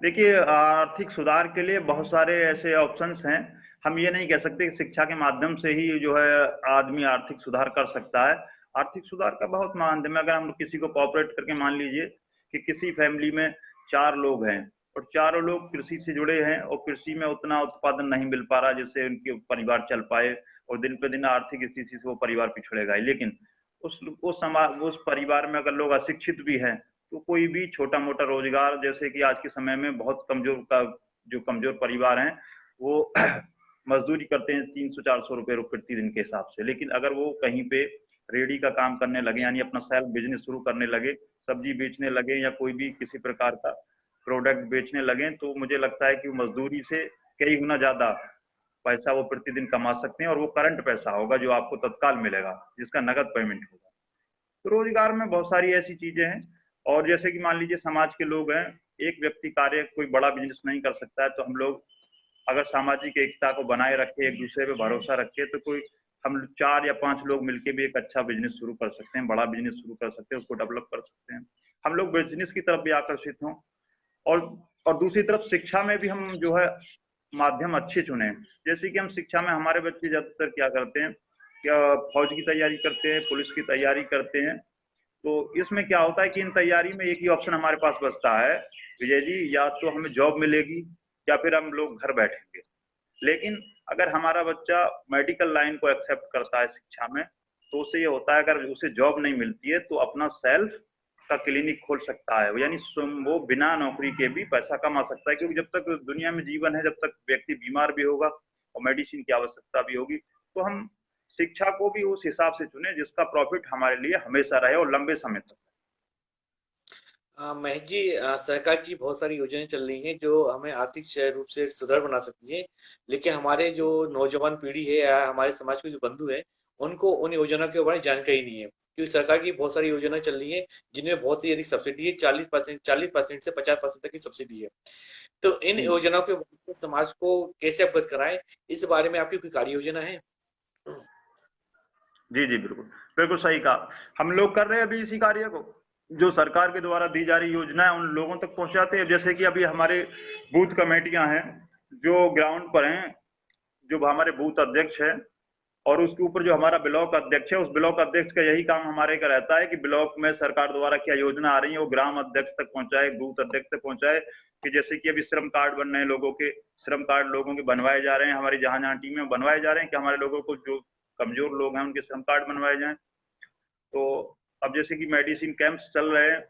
देखिए, आर्थिक सुधार के लिए बहुत सारे ऐसे ऑप्शंस हैं। हम ये नहीं कह सकते कि शिक्षा के माध्यम से ही जो है आदमी आर्थिक सुधार कर सकता है। आर्थिक सुधार का बहुत माध्यम है। अगर हम किसी को कॉपरेट करके, मान लीजिए कि किसी फैमिली में 4 लोग हैं और चारों लोग कृषि से जुड़े हैं, और कृषि में उतना उत्पादन नहीं मिल पा रहा जिससे उनके परिवार चल पाए, और दिन पे दिन आर्थिक स्थिति से वो परिवार पिछड़ेगा ही। लेकिन उस परिवार में अगर लोग अशिक्षित भी हैं, तो कोई भी छोटा मोटा रोजगार, जैसे कि आज के समय में बहुत जो कमजोर परिवार हैं, वो मजदूरी करते हैं 300-400 रुपए प्रति दिन के हिसाब से। लेकिन अगर वो कहीं पे रेडी का काम करने लगे, यानी अपना सेल्फ बिजनेस शुरू करने लगे, सब्जी बेचने लगे या कोई भी किसी प्रकार का प्रोडक्ट बेचने लगे, तो मुझे लगता है कि मजदूरी से कई गुना ज्यादा पैसा वो प्रतिदिन कमा सकते हैं, और वो करंट पैसा होगा जो आपको तत्काल मिलेगा, जिसका नगद पेमेंट होगा। तो रोजगार में बहुत सारी ऐसी चीजें हैं। और जैसे कि मान लीजिए समाज के लोग हैं, एक व्यक्ति कार्य कोई बड़ा बिजनेस नहीं कर सकता है, तो हम लोग अगर सामाजिक एकता को बनाए रखे, एक दूसरे पे भरोसा रखे, तो कोई हम 4 या 5 लोग मिलकर भी एक अच्छा बिजनेस शुरू कर सकते हैं, बड़ा बिजनेस शुरू कर सकते हैं, उसको डेवलप कर सकते हैं। हम लोग बिजनेस की तरफ भी आकर्षित हों, और और दूसरी तरफ शिक्षा में भी हम जो है माध्यम अच्छे चुने। जैसे कि हम शिक्षा में, हमारे बच्चे ज्यादातर क्या करते हैं, क्या फौज की तैयारी करते हैं, पुलिस की तैयारी करते हैं। तो इसमें क्या होता है कि इन तैयारी में एक ही ऑप्शन हमारे पास बचता है, विजय जी, या तो हमें जॉब मिलेगी या फिर हम लोग घर बैठेंगे। लेकिन अगर हमारा बच्चा मेडिकल लाइन को एक्सेप्ट करता है शिक्षा में, तो उससे ये होता है, अगर उसे जॉब नहीं मिलती है तो अपना सेल्फ का क्लिनिक खोल सकता है, यानी वो बिना नौकरी के भी पैसा कमा सकता है। क्योंकि जब तक दुनिया में जीवन है, जब तक व्यक्ति बीमार भी होगा और मेडिसिन की आवश्यकता भी होगी, तो हम शिक्षा को भी उस हिसाब से चुने जिसका प्रॉफिट हमारे लिए हमेशा रहे और लंबे समय तक। महेश जी, सरकार की बहुत सारी योजनाएं चल रही हैं जो हमें आर्थिक रूप से सुदृढ़ बना सकती है, लेकिन हमारे जो नौजवान पीढ़ी है या हमारे समाज के जो बंधु हैं उनको उन योजनाओं के बारे में जानकारी नहीं है, क्योंकि सरकार की बहुत सारी योजनाएं चल रही है जिनमें बहुत ही अधिक सब्सिडी है, 40% से 50% तक की सब्सिडी है। तो इन जी योजनाओं के बारे में समाज को कैसे अवगत कराएं, इस बारे में आपकी कोई कार्य योजना है? जी जी, बिल्कुल बिल्कुल सही कहा। हम लोग कर रहे हैं अभी इसी कार्य को, जो सरकार के द्वारा दी जा रही योजनाएं उन लोगों तक पहुंचाते हैं। जैसे कि अभी हमारे बूथ कमेटियां हैं जो ग्राउंड पर हैं, जो हमारे बूथ अध्यक्ष है, और उसके ऊपर जो हमारा ब्लॉक अध्यक्ष है, उस ब्लॉक अध्यक्ष का यही काम हमारे का रहता है कि ब्लॉक में सरकार द्वारा क्या योजना आ रही है वो ग्राम अध्यक्ष तक पहुंचाए, बूथ अध्यक्ष तक पहुंचाए। कि जैसे कि अभी श्रम कार्ड बन रहे हैं लोगों के, श्रम कार्ड लोगों के बनवाए जा रहे हैं, हमारी जहां जहां टीमें बनवाए जा रहे हैं कि हमारे लोगों को, जो कमजोर लोग हैं उनके श्रम कार्ड बनवाए जाएं। तो अब जैसे कि मेडिसिन कैंप्स चल रहे हैं,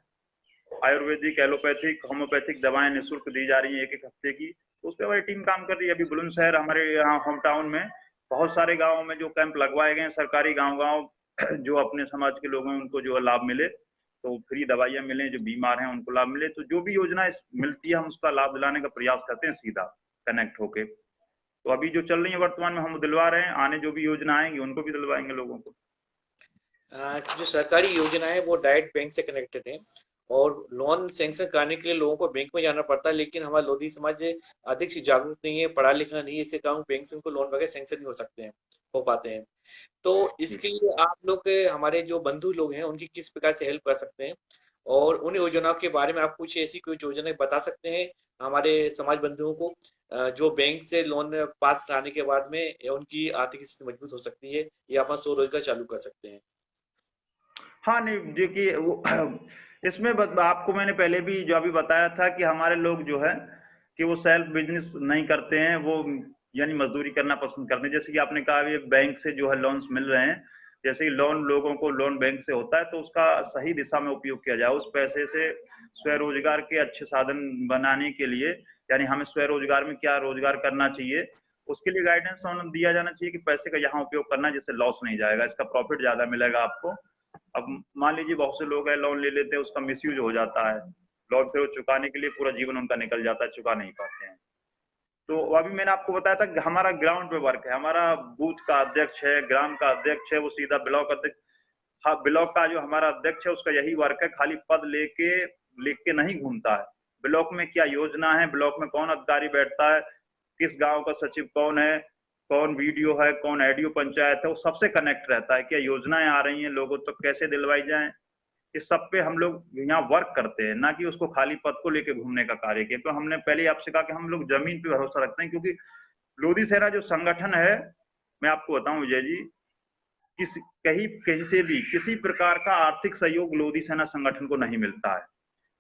आयुर्वेदिक, एलोपैथिक, होम्योपैथिक दवाएं निःशुल्क दी जा रही हैं 1-1 हफ्ते की। तो उस पर हमारी टीम काम कर रही है। अभी बुलंदशहर हमारे यहाँ होम टाउन में बहुत सारे गाँवों में जो कैंप लगवाए गए हैं, सरकारी गाँव जो अपने समाज के लोग हैं उनको जो लाभ मिले, तो फ्री दवाइयाँ मिले, जो बीमार हैं उनको लाभ मिले। तो जो भी योजना मिलती है हम उसका लाभ दिलाने का प्रयास करते हैं, सीधा कनेक्ट होके। तो अभी जो चल रही है वर्तमान में हम दिलवा रहे हैं, आने जो भी योजना आएंगी उनको भी दिलवाएंगे लोगों को। जो सरकारी योजना है वो डायरेक्ट बैंक से कनेक्टेड है, और लोन सैंक्शन कराने के लिए लोगों को बैंक में जाना पड़ता है, लेकिन हमारा लोधी समाज अधिक से जागरूक नहीं है, पढ़ा लिखा नहीं है, इसके कारण बैंक से उनको लोन वगैरह सैंक्शन नहीं हो पाते हैं। तो इसके लिए आप लोग हमारे जो बंधु लोग हैं उनकी किस प्रकार से हेल्प कर सकते हैं, और उन योजनाओं के बारे में आप कुछ ऐसी कोई योजना बता सकते हैं हमारे समाज बंधुओं को, जो बैंक से लोन पास कराने के बाद में उनकी आर्थिक स्थिति मजबूत हो सकती है या अपना स्वरोजगार चालू कर सकते हैं? हाँ नहीं, देखिए वो इसमें आपको मैंने पहले भी जो अभी बताया था कि हमारे लोग जो है कि वो सेल्फ बिजनेस नहीं करते हैं, वो यानी मजदूरी करना पसंद करते हैं। जैसे कि आपने कहा ये बैंक से जो है लोन्स मिल रहे हैं, जैसे कि लोन लोगों को लोन बैंक से होता है तो उसका सही दिशा में उपयोग किया जाए। उस पैसे से स्वरोजगार के अच्छे साधन बनाने के लिए, यानी हमें स्वरोजगार में क्या रोजगार करना चाहिए, उसके लिए गाइडेंस दिया जाना चाहिए कि पैसे का यहाँ उपयोग करना जिससे लॉस नहीं जाएगा, इसका प्रॉफिट ज्यादा मिलेगा आपको। अब मान लीजिए बहुत से लोग हैं लोन ले लेते हैं, उसका मिसयूज हो जाता है, लोन फिर वो चुकाने के लिए पूरा जीवन उनका निकल जाता है, चुका नहीं पाते हैं। तो अभी मैंने आपको बताया था कि हमारा ग्राउंड पे वर्क है, हमारा बूथ का अध्यक्ष है, ग्राम का अध्यक्ष है, वो सीधा ब्लॉक अध्यक्ष, हाँ ब्लॉक का जो हमारा अध्यक्ष है उसका यही वर्क है, खाली पद लेके लिख के नहीं घूमता है। ब्लॉक में क्या योजना है, ब्लॉक में कौन अधिकारी बैठता है, किस गांव का सचिव कौन है, कौन वीडियो है, कौन एडियो पंचायत है, वो सबसे कनेक्ट रहता है। क्या योजनाएं आ रही हैं लोगों तक, तो कैसे दिलवाई जाएं, इस सब पे हम लोग यहाँ वर्क करते हैं, ना कि उसको खाली पद को लेके घूमने का कार्य किया। तो हमने पहले ही आपसे कहा कि हम लोग जमीन पे भरोसा रखते हैं, क्योंकि लोधी सेना जो संगठन है, मैं आपको बताऊं विजय जी, कहीं कहीं से भी किसी प्रकार का आर्थिक सहयोग लोधी सेना संगठन को नहीं मिलता है।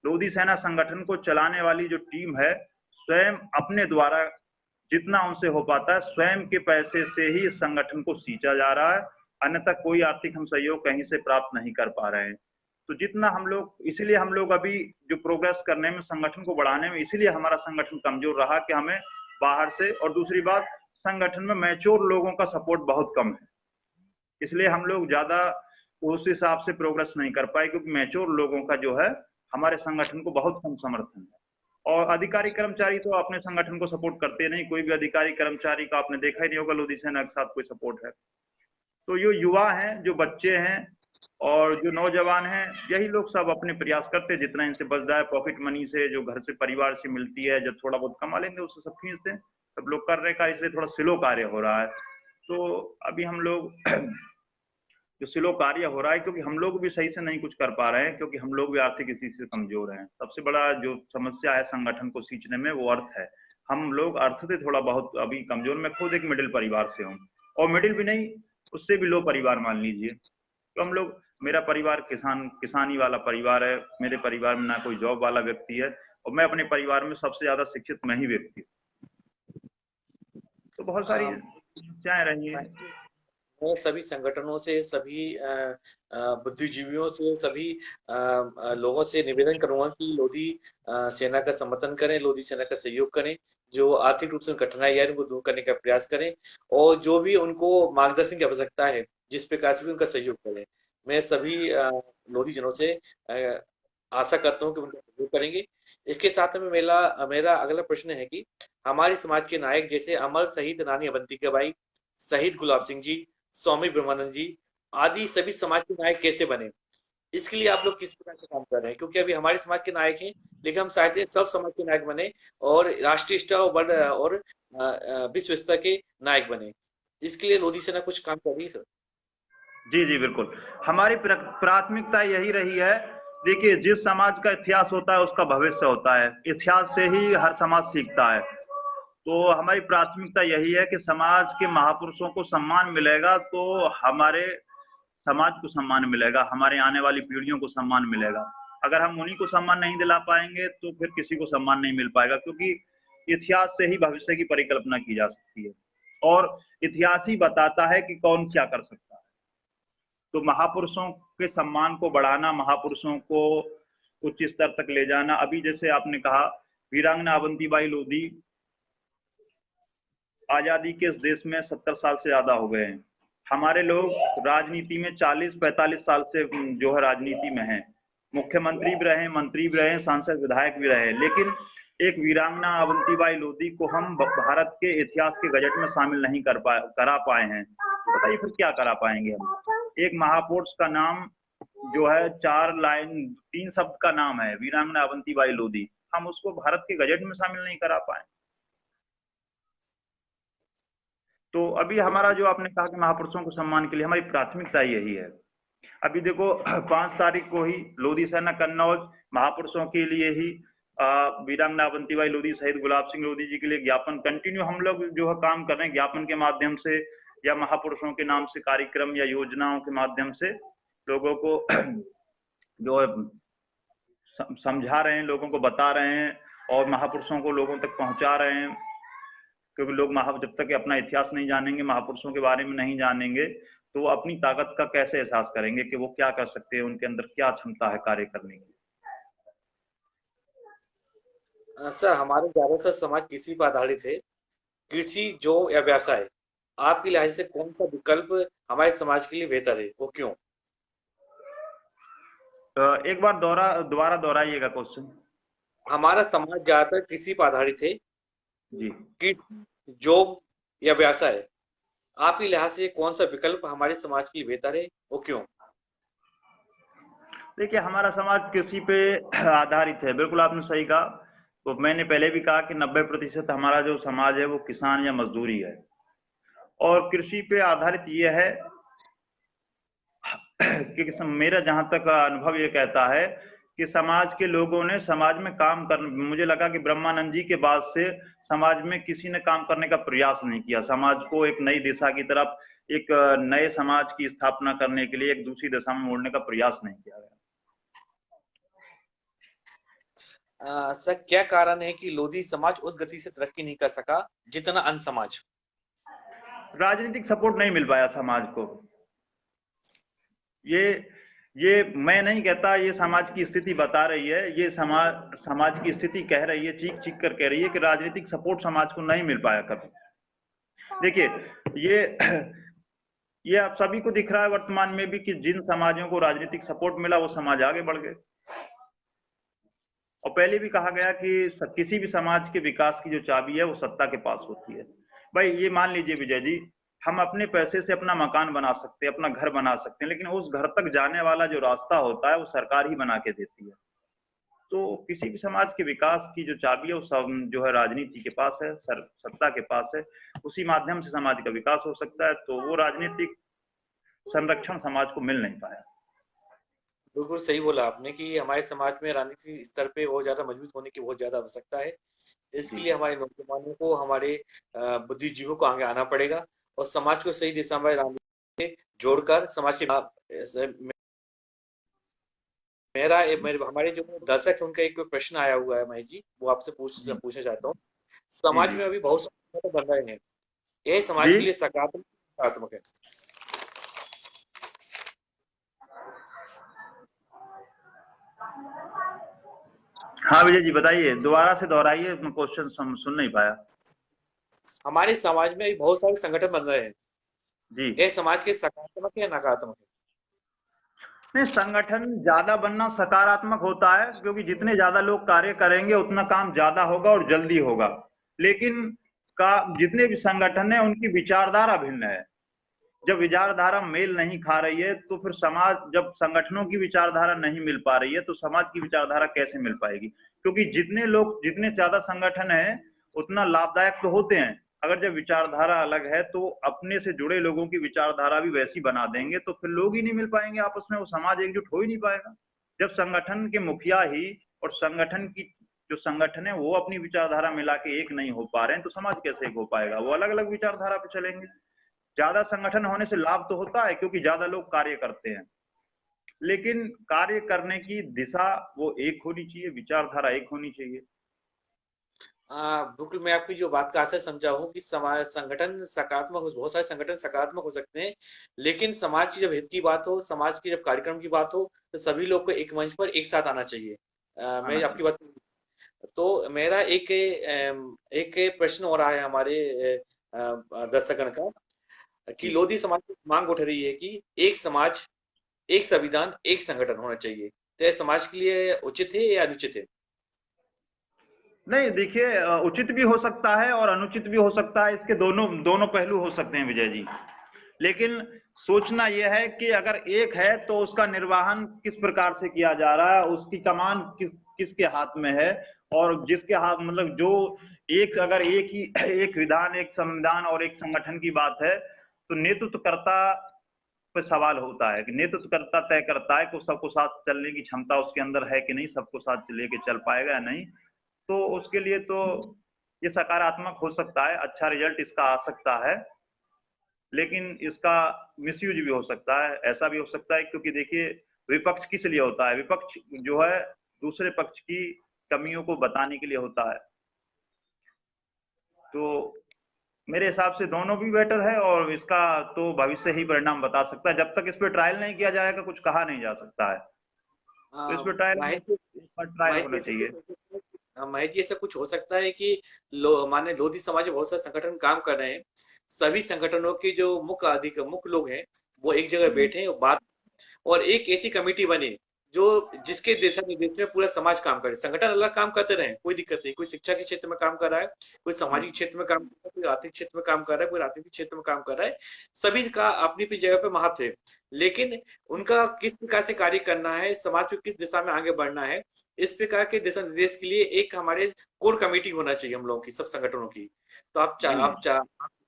लोधी सेना संगठन को चलाने वाली जो टीम है, स्वयं अपने द्वारा जितना उनसे हो पाता है स्वयं के पैसे से ही इस संगठन को सींचा जा रहा है, अन्यथा कोई आर्थिक हम सहयोग कहीं से प्राप्त नहीं कर पा रहे हैं। तो जितना हम लोग, इसीलिए हम लोग अभी जो प्रोग्रेस करने में, संगठन को बढ़ाने में, इसीलिए हमारा संगठन कमजोर रहा कि हमें बाहर से, और दूसरी बात संगठन में मैच्योर लोगों का सपोर्ट बहुत कम है, इसलिए हम लोग ज्यादा उस हिसाब से प्रोग्रेस नहीं कर पाए, क्योंकि मैच्योर लोगों का जो है हमारे संगठन को बहुत कम समर्थन है। और अधिकारी कर्मचारी तो अपने संगठन को सपोर्ट करते नहीं, कोई भी अधिकारी कर्मचारी का आपने देखा ही नहीं होगा लोधी सेना के साथ कोई सपोर्ट है। तो ये युवा हैं, जो बच्चे हैं और जो नौजवान हैं, यही लोग सब अपने प्रयास करते हैं, जितना इनसे बच जाए पॉकेट मनी से, जो घर से परिवार से मिलती है, जब थोड़ा बहुत कमा लेंगे उससे सब खींचते हैं, सब लोग कर रहे हैं। इसलिए थोड़ा स्लो कार्य हो रहा है। तो अभी हम लोग जो स्लो कार्य हो रहा है, क्योंकि हम लोग भी सही से नहीं कुछ कर पा रहे हैं, क्योंकि हम लोग भी आर्थिक स्थिति से कमजोर हैं। सबसे बड़ा जो समस्या है संगठन को सींचने में वो अर्थ है। हम लोग अर्थ से थोड़ा बहुत अभी कमजोर। मैं खुद एक मिडिल परिवार से हूँ, और मिडिल भी नहीं, उससे भी लो परिवार मान लीजिए। तो हम लोग, मेरा परिवार किसानी वाला परिवार है, मेरे परिवार में ना कोई जॉब वाला व्यक्ति है, और मैं अपने परिवार में सबसे ज्यादा शिक्षित मैं ही व्यक्ति हूँ। तो बहुत सारी समस्याएं रही हैं। मैं सभी संगठनों से, सभी बुद्धिजीवियों से, सभी लोगों से निवेदन करूंगा कि लोधी सेना का समर्थन करें, लोधी सेना का सहयोग करें, जो आर्थिक रूप से कठिनाई है उनको दूर करने का प्रयास करें, और जो भी उनको मार्गदर्शन की आवश्यकता है जिस प्रकार से भी उनका सहयोग करें। मैं सभी लोधी जनों से आशा करता हूँ कि उनका सहयोग करेंगे। इसके साथ में मेरा मेरा अगला प्रश्न है कि हमारे समाज के नायक जैसे अमर शहीद रानी अवंतिका बाई, शहीद गुलाब सिंह जी, स्वामी ब्रह्मानंद जी आदि सभी समाज के नायक कैसे बने? इसके लिए आप लोग किस प्रकार से काम कर रहे हैं? क्योंकि अभी हमारे समाज के नायक हैं, लेकिन हम चाहते हैं सब समाज के नायक बने और राष्ट्रीय स्तर और वर्ल्ड और विश्व स्तर के नायक बने। इसके लिए लोधी सेना कुछ काम कर रही है सर? जी जी बिल्कुल, हमारी प्राथमिकता यही रही है। देखिए, जिस समाज का इतिहास होता है उसका भविष्य होता है, इतिहास से ही हर समाज सीखता है। तो हमारी प्राथमिकता यही है कि समाज के महापुरुषों को सम्मान मिलेगा तो हमारे समाज को सम्मान मिलेगा, हमारे आने वाली पीढ़ियों को सम्मान मिलेगा। अगर हम उन्हीं को सम्मान नहीं दिला पाएंगे तो फिर किसी को सम्मान नहीं मिल पाएगा, क्योंकि इतिहास से ही भविष्य की परिकल्पना की जा सकती है और इतिहास ही बताता है कि कौन क्या कर सकता है। तो महापुरुषों के सम्मान को बढ़ाना, महापुरुषों को उच्च स्तर तक ले जाना। अभी जैसे आपने कहा, वीरांगना अवंतीबाई लोधी, आजादी के इस देश में 70 साल से ज्यादा हो गए हैं। हमारे लोग राजनीति में 40-45 साल से जो है राजनीति में हैं, मुख्यमंत्री भी रहे, मंत्री भी रहे, सांसद विधायक भी रहे, लेकिन एक वीरांगना अवंतीबाई लोधी को हम भारत के इतिहास के गजट में शामिल नहीं करा पाए हैं। तो बताइए फिर क्या करा पाएंगे हम? एक महापुरुष का नाम जो है 4 लाइन 3 शब्द का नाम है, वीरांगना अवंतीबाई लोधी, हम उसको भारत के गजट में शामिल नहीं करा पाए। तो अभी हमारा जो आपने कहा कि महापुरुषों को सम्मान के लिए हमारी प्राथमिकता यही है। अभी देखो 5 तारीख को ही लोधी सेना कन्नौज महापुरुषों के लिए ही वीरांगना अवंतीबाई लोधी शहीद गुलाब सिंह लोधी जी के लिए ज्ञापन कंटिन्यू हम लोग जो है काम कर रहे हैं, ज्ञापन के माध्यम से या महापुरुषों के नाम से कार्यक्रम या योजनाओं के माध्यम से लोगों को जो है समझा रहे हैं, लोगों को बता रहे हैं और महापुरुषों को लोगों तक पहुंचा रहे हैं। क्योंकि लोग जब तक अपना इतिहास नहीं जानेंगे, महापुरुषों के बारे में नहीं जानेंगे, तो वो अपनी ताकत का कैसे एहसास करेंगे कि वो क्या कर सकते हैं, उनके अंदर क्या क्षमता है कार्य करने की। सर, हमारे ज्यादातर समाज कृषि पर आधारित है। कृषि जो या व्यवसाय, आपके लिहाज से कौन सा विकल्प हमारे समाज के लिए बेहतर है, वो क्यों? एक बार दोबारा दोहराइएगा क्वेश्चन। हमारा समाज ज्यादातर कृषि पर आधारित है। जी। कृषि, जॉब या व्यवसाय, आपके लिहाज से कौन सा विकल्प हमारे समाज के लिए बेहतर है, वो क्यों? देखिए, हमारा समाज कृषि पे आधारित है, बिल्कुल आपने सही कहा। तो मैंने पहले भी कहा कि 90% हमारा जो समाज है वो किसान या मजदूरी है और कृषि पे आधारित ये है कि मेरा जहां तक अनुभव ये कहता है कि समाज के लोगों ने समाज में काम कर, मुझे लगा कि ब्रह्मानंद जी के बाद से समाज में किसी ने काम करने का प्रयास नहीं किया, समाज को एक नई दिशा की तरफ, एक नए समाज की स्थापना करने के लिए एक दूसरी दिशा में मोड़ने का प्रयास नहीं किया गया। सर, क्या कारण है कि लोधी समाज उस गति से तरक्की नहीं कर सका जितना अन्य समाज? राजनीतिक सपोर्ट नहीं मिल पाया समाज को। ये मैं नहीं कहता, ये समाज की स्थिति बता रही है, ये समाज की स्थिति कह रही है, चीख चीख कर कह रही है कि राजनीतिक सपोर्ट समाज को नहीं मिल पाया कभी। देखिए, ये आप सभी को दिख रहा है वर्तमान में भी कि जिन समाजों को राजनीतिक सपोर्ट मिला वो समाज आगे बढ़ गए। और पहले भी कहा गया कि किसी भी समाज के विकास की जो चाबी है वो सत्ता के पास होती है। भाई ये मान लीजिए विजय जी, हम अपने पैसे से अपना मकान बना सकते हैं, अपना घर बना सकते हैं, लेकिन उस घर तक जाने वाला जो रास्ता होता है वो सरकार ही बना के देती है। तो किसी भी समाज के विकास की जो चाबी है वो सब जो है राजनीति के पास है, सत्ता के पास है, उसी माध्यम से समाज का विकास हो सकता है। तो वो राजनीतिक संरक्षण समाज को मिल नहीं पाया। बिल्कुल सही बोला आपने कि हमारे समाज में राजनीति स्तर पे और ज्यादा मजबूत होने की बहुत ज्यादा आवश्यकता है। इसके लिए हमारे नौजवानों को, हमारे बुद्धिजीवियों को आगे आना पड़ेगा और समाज को सही दिशा में राजनीति जोड़कर समाज के हमारे जो दर्शक है उनका एक प्रश्न आया हुआ है महेश जी, वो आपसे पूछना चाहता हूँ। समाज में अभी बहुत सारे बन रहे हैं, यह समाज के लिए सकारात्मक है? हाँ विजय जी बताइए, दोबारा से दोहराइए, क्वेश्चन सुन नहीं पाया। हमारे समाज में बहुत सारे संगठन बन रहे हैं जी, ये समाज के सकारात्मक है या नकारात्मक है? नहीं, संगठन ज्यादा बनना सकारात्मक होता है, क्योंकि जितने ज्यादा लोग कार्य करेंगे उतना काम ज्यादा होगा और जल्दी होगा। लेकिन जितने भी संगठन है उनकी विचारधारा भिन्न है। जब विचारधारा मेल नहीं खा रही है तो फिर समाज, जब संगठनों की विचारधारा नहीं मिल पा रही है तो समाज की विचारधारा कैसे मिल पाएगी? क्योंकि जितने लोग, जितने ज्यादा संगठन है उतना लाभदायक तो होते हैं। अगर जब विचारधारा अलग है तो अपने से जुड़े लोगों की विचारधारा भी वैसी बना देंगे तो फिर लोग ही नहीं मिल पाएंगे आपस में, वो समाज एकजुट हो ही नहीं पाएगा। जब संगठन के मुखिया ही और संगठन की जो संगठन है वो अपनी विचारधारा मिला के एक नहीं हो पा रहे हैं तो समाज कैसे एक हो पाएगा? वो अलग अलग विचारधारा पे चलेंगे। ज्यादा संगठन होने से लाभ तो होता है क्योंकि ज्यादा लोग कार्य करते हैं, लेकिन कार्य करने की दिशा वो एक होनी चाहिए, विचारधारा एक होनी चाहिए। बिल्कुल, मैं आपकी जो बात का आशय समझा हूँ कि समाज संगठन सकारात्मक बहुत सारे संगठन सकारात्मक हो सकते हैं, लेकिन समाज की जब हित की बात हो, समाज की जब कार्यक्रम की बात हो, तो सभी लोग को एक मंच पर एक साथ आना चाहिए। आना मैं आपकी चाहिए। बात, तो मेरा एक प्रश्न हो रहा है हमारे दर्शकगण का, कि जी। लोधी समाज की मांग उठ रही है कि एक समाज, एक संविधान, एक संगठन होना चाहिए। तो यह समाज के लिए उचित है या अनुचित है? नहीं देखिए, उचित भी हो सकता है और अनुचित भी हो सकता है, इसके दोनों दोनों पहलू हो सकते हैं विजय जी। लेकिन सोचना यह है कि अगर एक है तो उसका निर्वहन किस प्रकार से किया जा रहा है, उसकी कमान किसके हाथ में है, और जिसके हाथ, मतलब जो एक, अगर एक ही एक विधान, एक संविधान और एक संगठन की बात है तो नेतृत्वकर्ता पे सवाल होता है कि नेतृत्वकर्ता तय करता है कि सबको साथ चलने की क्षमता उसके अंदर है कि नहीं, सबको साथ लेके चल पाएगा या नहीं। तो उसके लिए तो ये सकारात्मक हो सकता है, अच्छा रिजल्ट इसका आ सकता है, लेकिन इसका मिसयूज भी हो सकता है। ऐसा भी हो सकता है क्योंकि देखिए, विपक्ष किस लिए होता है? विपक्ष जो है दूसरे पक्ष की कमियों को बताने के लिए होता है। तो मेरे हिसाब से दोनों भी बेटर है और इसका तो भविष्य ही परिणाम बता सकता है। जब तक इस पे ट्रायल नहीं किया जाएगा कुछ कहा नहीं जा सकता है। तो इस पे ट्रायल, माहिर जी, एक बार ट्रायल माहिर जी होना ऐसा चाहिए। कुछ हो सकता है माहिर जी, ऐसा कुछ हो सकता है कि माने लोधी समाज में बहुत सारे संगठन काम कर रहे हैं, सभी संगठनों के जो मुख्य लोग हैं वो एक जगह जी। बैठे और बात, और एक ऐसी कमेटी बने जो जिसके दिशा निर्देश में पूरा समाज काम करे। संगठन अलग काम करते रहे, कोई दिक्कत नहीं, कोई शिक्षा के क्षेत्र में काम कर रहा है, कोई सामाजिक क्षेत्र में काम कर रहा है, कोई आर्थिक क्षेत्र में काम कर रहा है, कोई राजनीतिक क्षेत्र में काम कर रहा है, सभी का अपनी अपनी जगह पे महत्व है। लेकिन उनका किस प्रकार से कार्य करना है, समाज को किस दिशा में आगे बढ़ना है, इस प्रकार के दिशा निर्देश के लिए एक हमारे कोर कमेटी होना चाहिए हम लोगों की, सब संगठनों की। तो जी।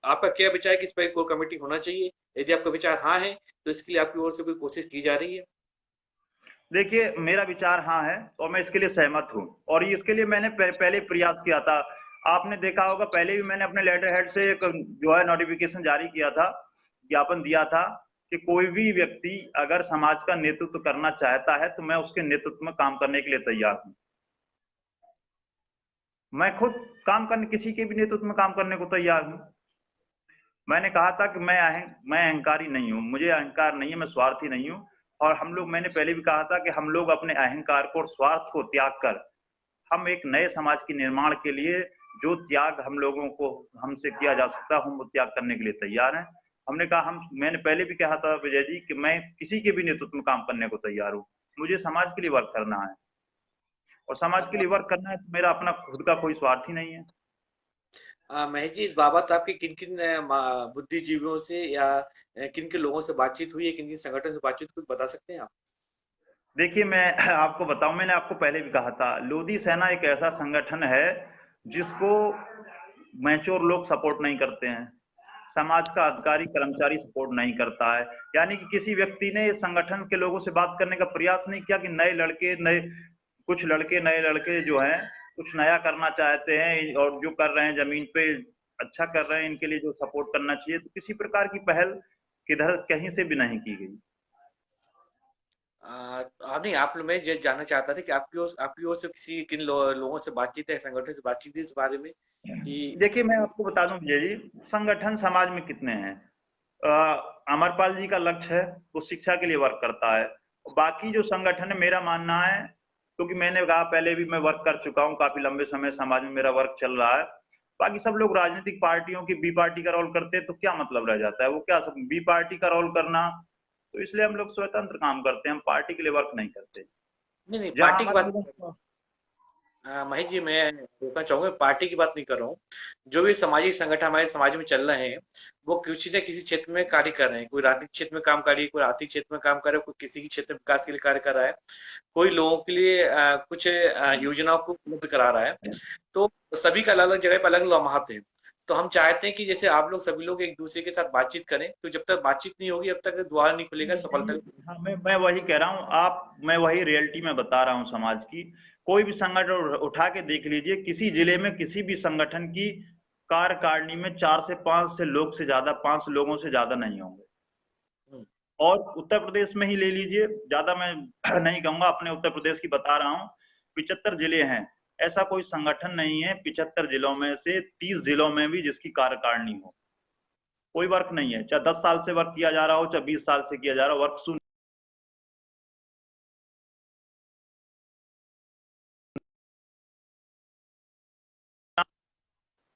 आपका क्या विचार है कि इस पर कोर कमेटी होना चाहिए? यदि आपका विचार हाँ है तो इसके लिए आपकी ओर से कोई कोशिश की जा रही है? देखिए, मेरा विचार हाँ है और मैं इसके लिए सहमत हूँ, और इसके लिए मैंने पहले प्रयास किया था। आपने देखा होगा, पहले भी मैंने अपने लेटर हेड से एक जो है नोटिफिकेशन जारी किया था, ज्ञापन दिया था कि कोई भी व्यक्ति अगर समाज का नेतृत्व करना चाहता है तो मैं उसके नेतृत्व में काम करने के लिए तैयार हूँ। मैं खुद काम करने, किसी के भी नेतृत्व में काम करने को तैयार हूँ। मैंने कहा था कि मैं अहंकारी नहीं हूँ, मुझे अहंकार नहीं है, मैं स्वार्थी नहीं हूँ। और हम लोग, मैंने पहले भी कहा था कि हम लोग अपने अहंकार को और स्वार्थ को त्याग कर हम एक नए समाज के निर्माण के लिए जो त्याग हम लोगों को हमसे किया जा सकता है, हम वो त्याग करने के लिए तैयार हैं। हमने कहा, मैंने पहले भी कहा था विजय जी कि मैं किसी के भी नेतृत्व में काम करने को तैयार हूँ। मुझे समाज के लिए वर्क करना है, और समाज के लिए वर्क करना है तो मेरा अपना खुद का कोई स्वार्थ ही नहीं है। महेश जी, इस बाबत आपकी किन किन बुद्धिजीवियों से या किन किन लोगों से बातचीत हुई है, किन किन संगठन से बातचीत, कुछ बता सकते हैं आप? देखिए, मैं आपको बताऊं, मैंने आपको पहले भी कहा था, लोधी सेना एक ऐसा संगठन है जिसको मैच्योर लोग सपोर्ट नहीं करते हैं, समाज का अधिकारी कर्मचारी सपोर्ट नहीं करता है। यानी कि किसी व्यक्ति ने इस संगठन के लोगों से बात करने का प्रयास नहीं किया कि नए लड़के जो हैं कुछ नया करना चाहते हैं और जो कर रहे हैं जमीन पे अच्छा कर रहे हैं, इनके लिए जो सपोर्ट करना चाहिए। तो किसी प्रकार की पहल किधर कहीं से भी नहीं की गई। नहीं, मैं ये जानना चाहता था कि आपकी ओर से किसी किन लोगों से बातचीत है, संगठन से बातचीत है इस बारे में कि देखिए, मैं आपको बता दूं विजय जी, संगठन समाज में कितने हैं। अमरपाल जी का लक्ष्य है, वो शिक्षा के लिए वर्क करता है। बाकी जो संगठन है, मेरा मानना है, क्योंकि मैंने कहा पहले भी मैं वर्क कर चुका हूँ, काफी लंबे समय समाज में मेरा वर्क चल रहा है। बाकी सब लोग राजनीतिक पार्टियों की बी पार्टी का रोल करते हैं, तो क्या मतलब रह जाता है? वो क्या सब बी पार्टी का रोल करना? तो इसलिए हम लोग स्वतंत्र काम करते हैं, हम पार्टी के लिए वर्क नहीं करते। नहीं नहीं, जहां पार्टी की हमारे बात, लोगों को महेश जी, मैं रोकना चाहूंगा, पार्टी की बात नहीं कर रहा हूँ। जो भी सामाजिक संगठन हमारे समाज में चल रहे हैं, वो किसी न किसी क्षेत्र में कार्य कर रहे हैं। कोई राजनीतिक क्षेत्र में काम कर रही है, कोई आर्थिक क्षेत्र में काम कर रहा है, कोई किसी की क्षेत्र में विकास के लिए कार्य कर रहा है, कोई लोगों के लिए कुछ योजनाओं को उपलब्ध करा रहा है। तो सभी का अलग अलग जगह पर अलग अलग महत्व है। तो हम चाहते हैं कि जैसे आप लोग सभी लोग एक दूसरे के साथ बातचीत करें, तो जब तक बातचीत नहीं होगी अब तक द्वार नहीं खुलेगा सफलता का। हाँ, मैं वही कह रहा हूँ, मैं वही रियलिटी में बता रहा हूँ समाज की। कोई भी संगठन उठा के देख लीजिए, किसी जिले में किसी भी संगठन की कार्यकारिणी में 4 से 5 से लोग से ज्यादा, 5 लोगों से ज्यादा नहीं होंगे। हम्म, और उत्तर प्रदेश में ही ले लीजिए, ज्यादा मैं नहीं कहूंगा, अपने उत्तर प्रदेश की बता रहा हूँ। 75 जिले हैं, ऐसा कोई संगठन नहीं है 75 जिलों में से 30 जिलों में भी जिसकी कार्यकारिणी हो। कोई वर्क नहीं है, चाहे 10 साल से वर्क किया जा रहा हो, चाहे 20 साल से किया जा रहा हो, वर्क सुन।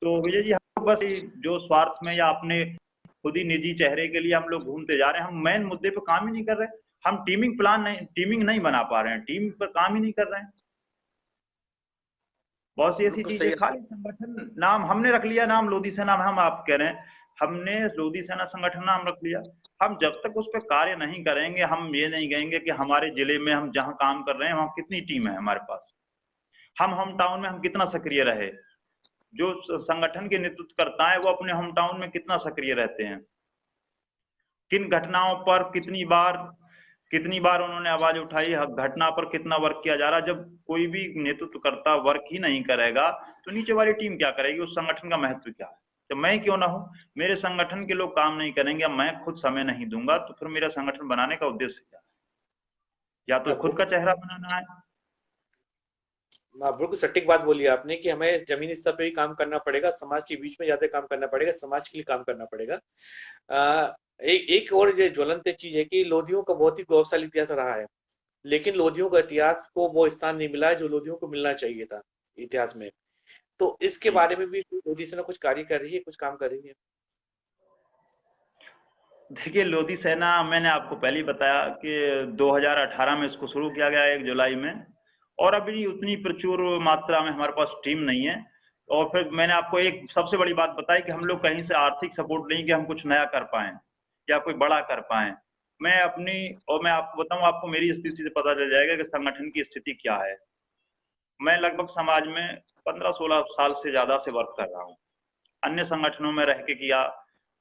तो विजय जी, हम बस जो स्वार्थ में या अपने खुद ही निजी चेहरे के लिए हम लोग घूमते जा रहे हैं, हम मेन मुद्दे पे काम ही नहीं कर रहे। हम टीमिंग नहीं बना पा रहे हैं, टीम पर काम ही नहीं कर रहे हैं। बहुत सी ऐसी बिल्कुल चीजें, सही। खाली संगठन नाम हमने रख लिया, नाम लोधी सेना, हम आप कह रहे हैं हमने लोधी सेना संगठन नाम रख लिया। हम जब तक उस पर कार्य नहीं करेंगे, हम ये नहीं कहेंगे कि हमारे जिले में हम जहां काम कर रहे हैं वहां कितनी टीम है हमारे पास, हम होम टाउन में हम कितना सक्रिय रहे, जो संगठन के नेतृत्व करता है वो अपने होम टाउन में कितना सक्रिय रहते हैं, किन घटनाओं पर कितनी बार उन्होंने आवाज उठाई, घटना पर कितना वर्क किया जा रहा है। जब कोई भी नेतृत्वकर्ता वर्क ही नहीं करेगा तो नीचे वाली टीम क्या करेगी, उस संगठन का महत्व क्या है। तो मैं क्यों ना हूं, मेरे संगठन के लोग काम नहीं करेंगे, मैं खुद समय नहीं दूंगा, तो फिर मेरा संगठन बनाने का उद्देश्य क्या है? या तो खुद का बिल्कुल, चेहरा बनाना है। बिल्कुल सटीक बात बोली आपने कि हमें जमीनी स्तर पे भी काम करना पड़ेगा, समाज के बीच में ज्यादा काम करना पड़ेगा, समाज के लिए काम करना पड़ेगा। एक और ये ज्वलंत चीज है कि लोधियों का बहुत ही गौरवशाली इतिहास रहा है, लेकिन लोधियों का इतिहास को वो स्थान नहीं मिला है जो लोधियों को मिलना चाहिए था इतिहास में। तो इसके जी, बारे में भी लोधी सेना कुछ कार्य कर रही है, कुछ काम कर रही है। देखिए लोधी सेना, मैंने आपको पहले ही बताया कि 2018 में इसको शुरू किया गया 1 जुलाई में, और अभी उतनी प्रचुर मात्रा में हमारे पास टीम नहीं है। और फिर मैंने आपको एक सबसे बड़ी बात बताई कि हम लोग कहीं से आर्थिक सपोर्ट नहीं कि हम कुछ नया कर पाए या कोई बड़ा कर पाए। मैं आपको बताऊं, आपको मेरी स्थिति से पता चल जाएगा कि संगठन की स्थिति क्या है। मैं लगभग समाज में 15-16 साल से ज्यादा से वर्क कर रहा हूँ, अन्य संगठनों में रह के किया,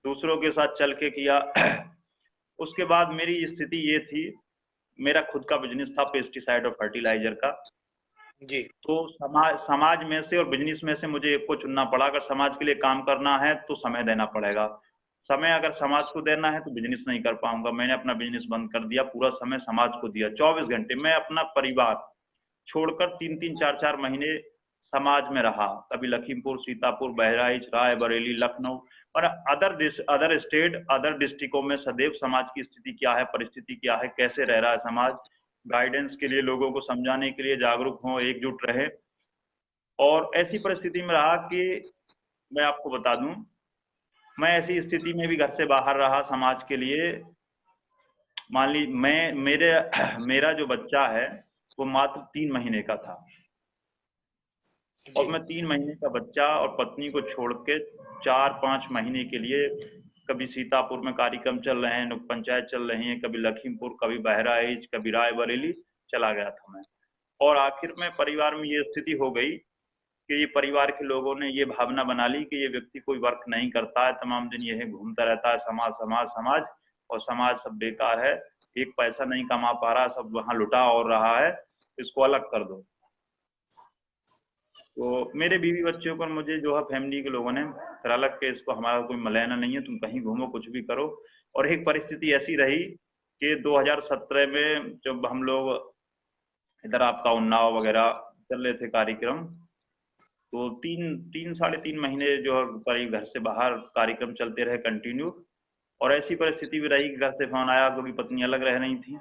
दूसरों के साथ चल के किया। उसके बाद मेरी स्थिति ये थी, मेरा खुद का बिजनेस था पेस्टिसाइड और फर्टिलाइजर का। जी। तो समाज में से और बिजनेस में से मुझे एक को चुनना पड़ा। अगर समाज के लिए काम करना है तो समय देना पड़ेगा। समय अगर समाज को देना है तो बिजनेस नहीं कर पाऊंगा। मैंने अपना बिजनेस बंद कर दिया, पूरा समय समाज को दिया। 24 घंटे मैं अपना परिवार छोड़कर 3-3, 4-4 महीने समाज में रहा। कभी लखीमपुर, सीतापुर, बहराइच, रायबरेली, लखनऊ और अदर स्टेट, अदर डिस्ट्रिक्टों में सदैव समाज की स्थिति क्या है, परिस्थिति क्या है, कैसे रह रहा है समाज, गाइडेंस के लिए, लोगों को समझाने के लिए, जागरूक हों, एकजुट रहे। और ऐसी परिस्थिति में रहा कि मैं आपको बता दूं, मैं ऐसी स्थिति में भी घर से बाहर रहा समाज के लिए। मान ली मेरा जो बच्चा है वो मात्र 3 महीने का था, और जी। मैं 3 महीने का बच्चा और पत्नी को छोड़ के 4-5 महीने के लिए कभी सीतापुर में कार्यक्रम चल रहे हैं, नुक पंचायत चल रही है, कभी लखीमपुर, कभी बहराइच, कभी रायबरेली चला गया था मैं। और आखिर में परिवार में ये स्थिति हो गई कि ये परिवार के लोगों ने ये भावना बना ली कि ये व्यक्ति कोई वर्क नहीं करता है, तमाम दिन यही घूमता रहता है, समाज समाज समाज, और समाज सब बेकार है, एक पैसा नहीं कमा पा रहा, सब वहां लुटा और रहा है, इसको अलग कर दो। तो मेरे बीवी बच्चों पर मुझे जो है फैमिली के लोगों ने फिर अलग के, इसको हमारा कोई मलाना नहीं है, तुम कहीं घूमो, कुछ भी करो। और एक परिस्थिति ऐसी रही कि 2017 में जब हम लोग इधर आपका उन्नाव वगैरह चल रहे थे कार्यक्रम, तो 3-3.5 महीने जो है करीब घर से बाहर कार्यक्रम चलते रहे कंटिन्यू। और ऐसी परिस्थिति भी रही कि घर से फोन आया, क्योंकि पत्नी अलग रह रही थी।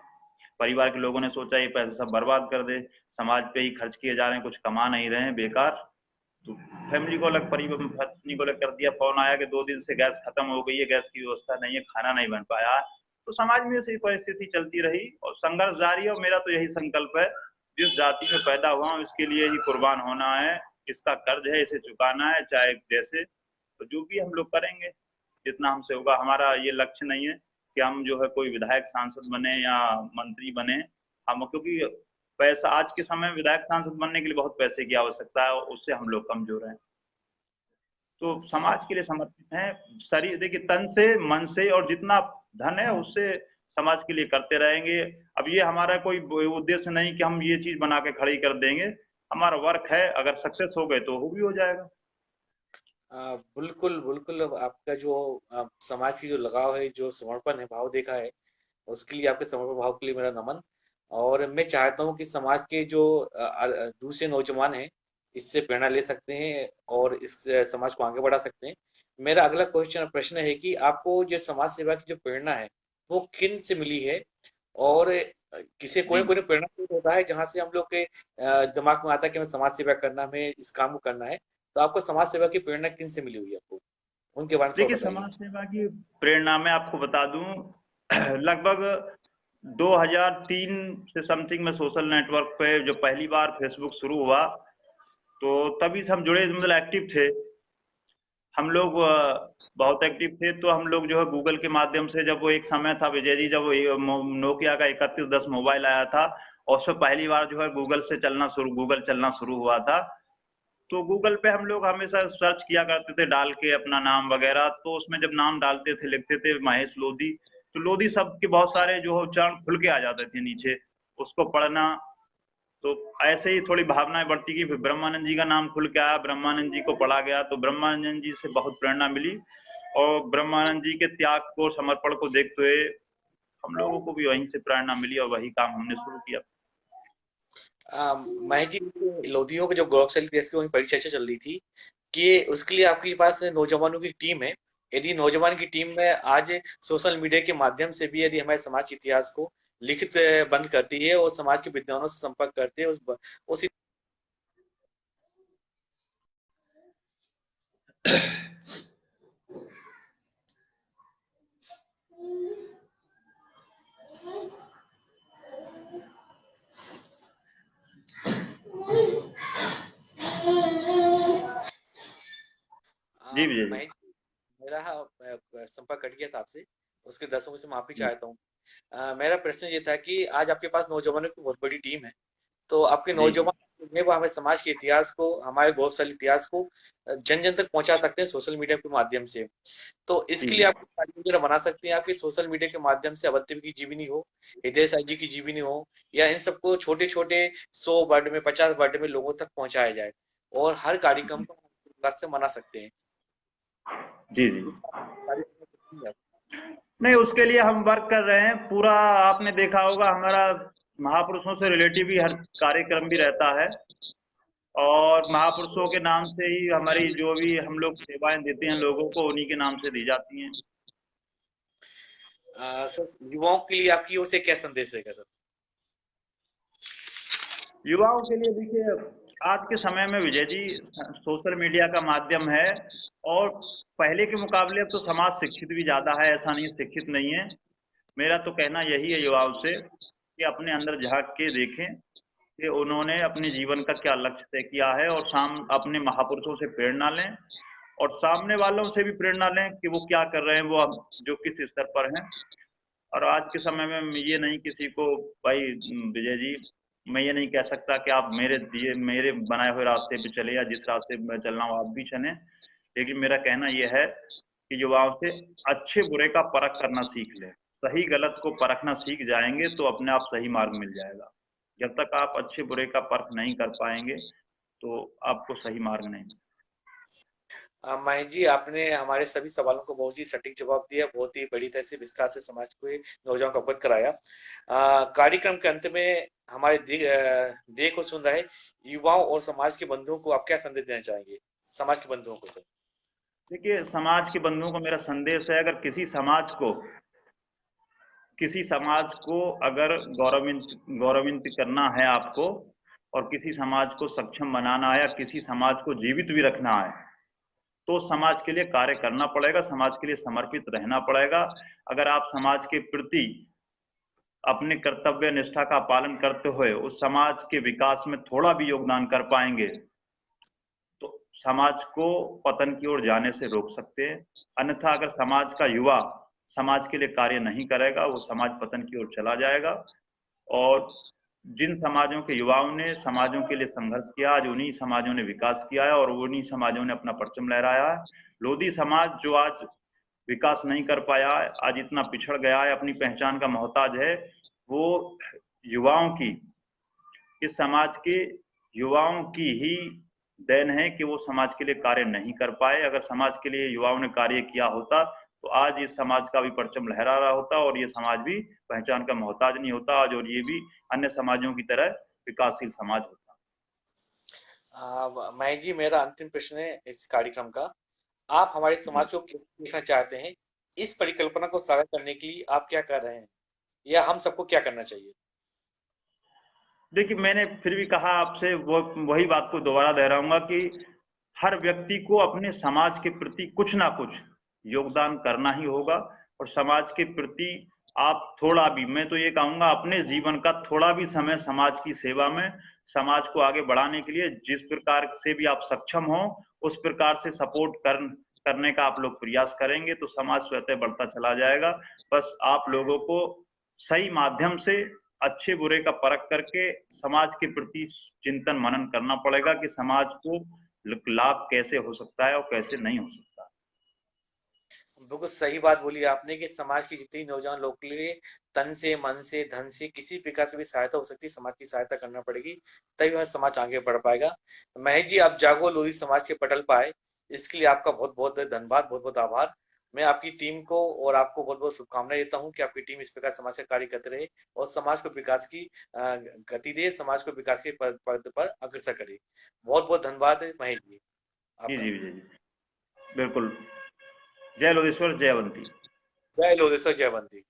परिवार के लोगों ने सोचा ये पैसा सब बर्बाद कर दे, समाज पे ही खर्च किए जा रहे हैं, कुछ कमा नहीं रहे हैं, बेकार। तो फैमिली को अलग, परिवार पत्नी को अलग कर दिया। फोन आया कि 2 दिन से गैस खत्म हो गई है, गैस की व्यवस्था नहीं है, खाना नहीं बन पाया। तो समाज में ऐसी परिस्थिति चलती रही और संघर्ष जारी है। और मेरा तो यही संकल्प है, जिस जाति में पैदा हुआ हूँ इसके लिए ही कुर्बान होना है, इसका कर्ज है, इसे चुकाना है, चाहे जैसे, तो जो भी हम लोग करेंगे जितना हमसे होगा। हमारा ये लक्ष्य नहीं है कि हम जो है कोई विधायक सांसद बने या मंत्री बने, हम, क्योंकि पैसा आज के समय में विधायक सांसद बनने के लिए बहुत पैसे की आवश्यकता है, उससे हम लोग कमजोर हैं। तो समाज के लिए समर्पित हैं, शरीर देखिए, तन से, मन से, और जितना धन है उससे समाज के लिए करते रहेंगे। अब ये हमारा कोई उद्देश्य नहीं कि हम ये चीज बना के खड़ी कर देंगे, हमारा वर्क है, अगर सक्सेस हो गए तो वो भी हो जाएगा। बिल्कुल बिल्कुल, आपका जो समाज की जो लगाव है, जो समर्पण है, भाव देखा है, उसके लिए, आपके समर्पण भाव के लिए मेरा नमन। और मैं चाहता हूँ कि समाज के जो दूसरे नौजवान हैं, इससे प्रेरणा ले सकते हैं और इस समाज को आगे बढ़ा सकते हैं। मेरा अगला प्रश्न है कि आपको जो समाज सेवा की जो प्रेरणा है, वो किन से मिली है? और किसी कोई कोई प्रेरणा होता है जहाँ से हम लोग के दिमाग में आता है कि हमें समाज सेवा करना, हमें इस काम को करना है। तो आपको समाज सेवा की प्रेरणा किन से मिली हुई है आपको? उनके बारे में थोड़ा देखिए, बताइए। समाज सेवा की प्रेरणा मैं आपको बता दूं, लगभग 2003 से समथिंग में सोशल नेटवर्क पे जो पहली बार फेसबुक शुरू हुआ, तो तभी से हम जुड़े, मतलब एक्टिव थे हम लोग, बहुत एक्टिव थे। तो हम लोग जो है गूगल के माध्यम से, जब वो एक समय था विजय जी, जब नोकिया का 3110 मोबाइल आया था, और उसमें पहली बार जो है गूगल चलना शुरू हुआ था, तो गूगल पे हम लोग हमेशा सर्च किया करते थे डाल के अपना नाम वगैरह। तो उसमें जब नाम डालते थे, लिखते थे महेश लोधी, तो लोधी शब्द के बहुत सारे जो उच्चारण खुल के आ जाते थे नीचे, उसको पढ़ना। तो ऐसे ही थोड़ी भावनाएं बढ़ती गई, फिर ब्रह्मानंद जी का नाम खुल के आया, ब्रह्मानंद जी को पढ़ा गया, तो ब्रह्मानंद जी से बहुत प्रेरणा मिली, और ब्रह्मानंद जी के त्याग को, समर्पण को देखते हुए हम लोगों को भी वहीं से प्रेरणा मिली और वही काम हमने शुरू किया। महेश जी, लोधियों के जो गौरवशाली देश की वही बड़ी चर्चा चल रही थी कि उसके लिए आपके पास नौजवानों की टीम है। यदि नौजवान की टीम में आज सोशल मीडिया के माध्यम से भी यदि हमारे समाज के इतिहास को लिखित बंद करती है और समाज के विद्वानों से संपर्क करते हैं, उस जी विजय जी। महेश, मेरा संपर्क कट गया था आपसे, उसके दर्शकों से माफी चाहता हूँ। मेरा प्रश्न ये था कि आज आपके पास नौजवानों की बहुत बड़ी टीम है, तो आपके जी जी। नौजवान जो है वो हमें समाज के इतिहास को, हमारे गौरवशाली इतिहास को जन जन तक पहुंचा सकते हैं सोशल मीडिया के माध्यम से। तो इसके लिए जी आप वगैरह बना सकते हैं आपकी सोशल मीडिया के माध्यम से, अवत्य की जीवनी हो, हृदय साई जी की जीवनी हो, या इन सबको छोटे छोटे 100 वर्ड में, 50 वर्ड में लोगों तक पहुंचाया जाए, और हर कार्यक्रम को से मना सकते हैं। जी जी। इस कार्यक्रम में नहीं, उसके लिए हम वर्क कर रहे हैं पूरा। आपने देखा होगा हमारा महापुरुषों से रिलेटिव भी हर कार्यक्रम भी रहता है, और महापुरुषों के नाम से ही हमारी जो भी हम लोग सेवाएं देते हैं लोगों को, उन्हीं के नाम से दी जाती हैं। सर, युवाओं के लिए आपकी ओर से क्या संदेश रहेगा सर? युवाओं के लिए देखिए, आज के समय में विजय जी सोशल मीडिया का माध्यम है, और पहले के मुकाबले अब तो समाज शिक्षित भी ज्यादा है, ऐसा नहीं शिक्षित नहीं है। मेरा तो कहना यही है युवाओं से कि अपने अंदर झांक के देखें कि उन्होंने अपने जीवन का क्या लक्ष्य तय किया है, और अपने महापुरुषों से प्रेरणा लें, और सामने वालों से भी प्रेरणा लें कि वो क्या कर रहे हैं, वो जो किस स्तर पर हैं। और आज के समय में ये नहीं किसी को, भाई विजय जी, मैं ये नहीं कह सकता कि आप मेरे बनाए हुए रास्ते पे चले, या जिस रास्ते पे मैं चल रहा हूँ आप भी चलें। लेकिन मेरा कहना यह है कि युवाओं से अच्छे बुरे का परख करना सीख लें। सही गलत को परखना सीख जाएंगे तो अपने आप सही मार्ग मिल जाएगा। जब तक आप अच्छे बुरे का परख नहीं कर पाएंगे तो आपको सही मार्ग नहीं मिलेगा। महेश जी, आपने हमारे सभी सवालों को बहुत ही सटीक जवाब दिया, बहुत ही बड़ी तरह से विस्तार से समाज को, नौजवान को अवगत कराया। कार्यक्रम के अंत में हमारे देश को सुन रहे युवाओं और समाज के बंधुओं को आप क्या संदेश देना चाहेंगे? समाज के बंधुओं को सर। देखिए, समाज के बंधुओं को मेरा संदेश है, अगर किसी समाज को अगर गौरवित करना है आपको, और किसी समाज को सक्षम बनाना है, या किसी समाज को जीवित भी रखना है, तो समाज के लिए कार्य करना पड़ेगा, समाज के लिए समर्पित रहना पड़ेगा। अगर आप समाज के प्रति अपने कर्तव्य निष्ठा का पालन करते हुए उस समाज के विकास में थोड़ा भी योगदान कर पाएंगे तो समाज को पतन की ओर जाने से रोक सकते हैं। अन्यथा अगर समाज का युवा समाज के लिए कार्य नहीं करेगा, वो समाज पतन की ओर चला जाएगा। और जिन समाजों के युवाओं ने समाजों के लिए संघर्ष किया, आज उन्हीं समाजों ने विकास किया है और उन्हीं समाजों ने अपना परचम लहराया है। लोधी समाज जो आज विकास नहीं कर पाया, आज इतना पिछड़ गया है, अपनी पहचान का मोहताज है, वो युवाओं की, इस समाज के युवाओं की ही देन है कि वो समाज के लिए कार्य नहीं कर पाए। अगर समाज के लिए युवाओं ने कार्य किया होता तो आज इस समाज का भी परचम लहरा रहा होता और ये समाज भी पहचान का मोहताज नहीं होता आज, और ये भी अन्य समाजों की तरह विकासशील समाज होता। महेश जी, मेरा अंतिम प्रश्न है इस कार्यक्रम का। आप हमारे समाज को कैसे देखना चाहते हैं? इस परिकल्पना को साकार करने के लिए आप क्या कर रहे हैं, या हम सबको क्या करना चाहिए? देखिए, मैंने फिर भी कहा आपसे, वही बात को दोबारा दोहराऊंगा कि हर व्यक्ति को अपने समाज के प्रति कुछ ना कुछ योगदान करना ही होगा। और समाज के प्रति आप थोड़ा भी, मैं तो ये कहूंगा, अपने जीवन का थोड़ा भी समय समाज की सेवा में, समाज को आगे बढ़ाने के लिए जिस प्रकार से भी आप सक्षम हो उस प्रकार से सपोर्ट करने का आप लोग प्रयास करेंगे तो समाज स्वतः बढ़ता चला जाएगा। बस आप लोगों को सही माध्यम से अच्छे बुरे का परख करके समाज के प्रति चिंतन मनन करना पड़ेगा कि समाज को लाभ कैसे हो सकता है और कैसे नहीं हो सकता। बिल्कुल सही बात बोली आपने कि समाज के जितने नौजवान लोग के लिए तन से, मन से, धन से किसी प्रकार से भी सहायता हो सकती है, समाज की सहायता करना पड़ेगी, तभी वह समाज आगे बढ़ पाएगा। महेश जी, आप जागो लोधी समाज के पटल पाए, इसके लिए आपका बहुत बहुत धन्यवाद, बहुत बहुत आभार। मैं आपकी टीम को और आपको बहुत बहुत शुभकामनाएं देता हूँ कि आपकी टीम इस प्रकार समाज का कार्य करते रहे और समाज को विकास की गति दे, समाज को विकास के पद पर अग्रसर करे। बहुत बहुत धन्यवाद महेश जी जी आपका। जी जी जी, बिल्कुल। जय लोधेश्वर, जय अवंती। जय लोधेश्वर, जय अवंती।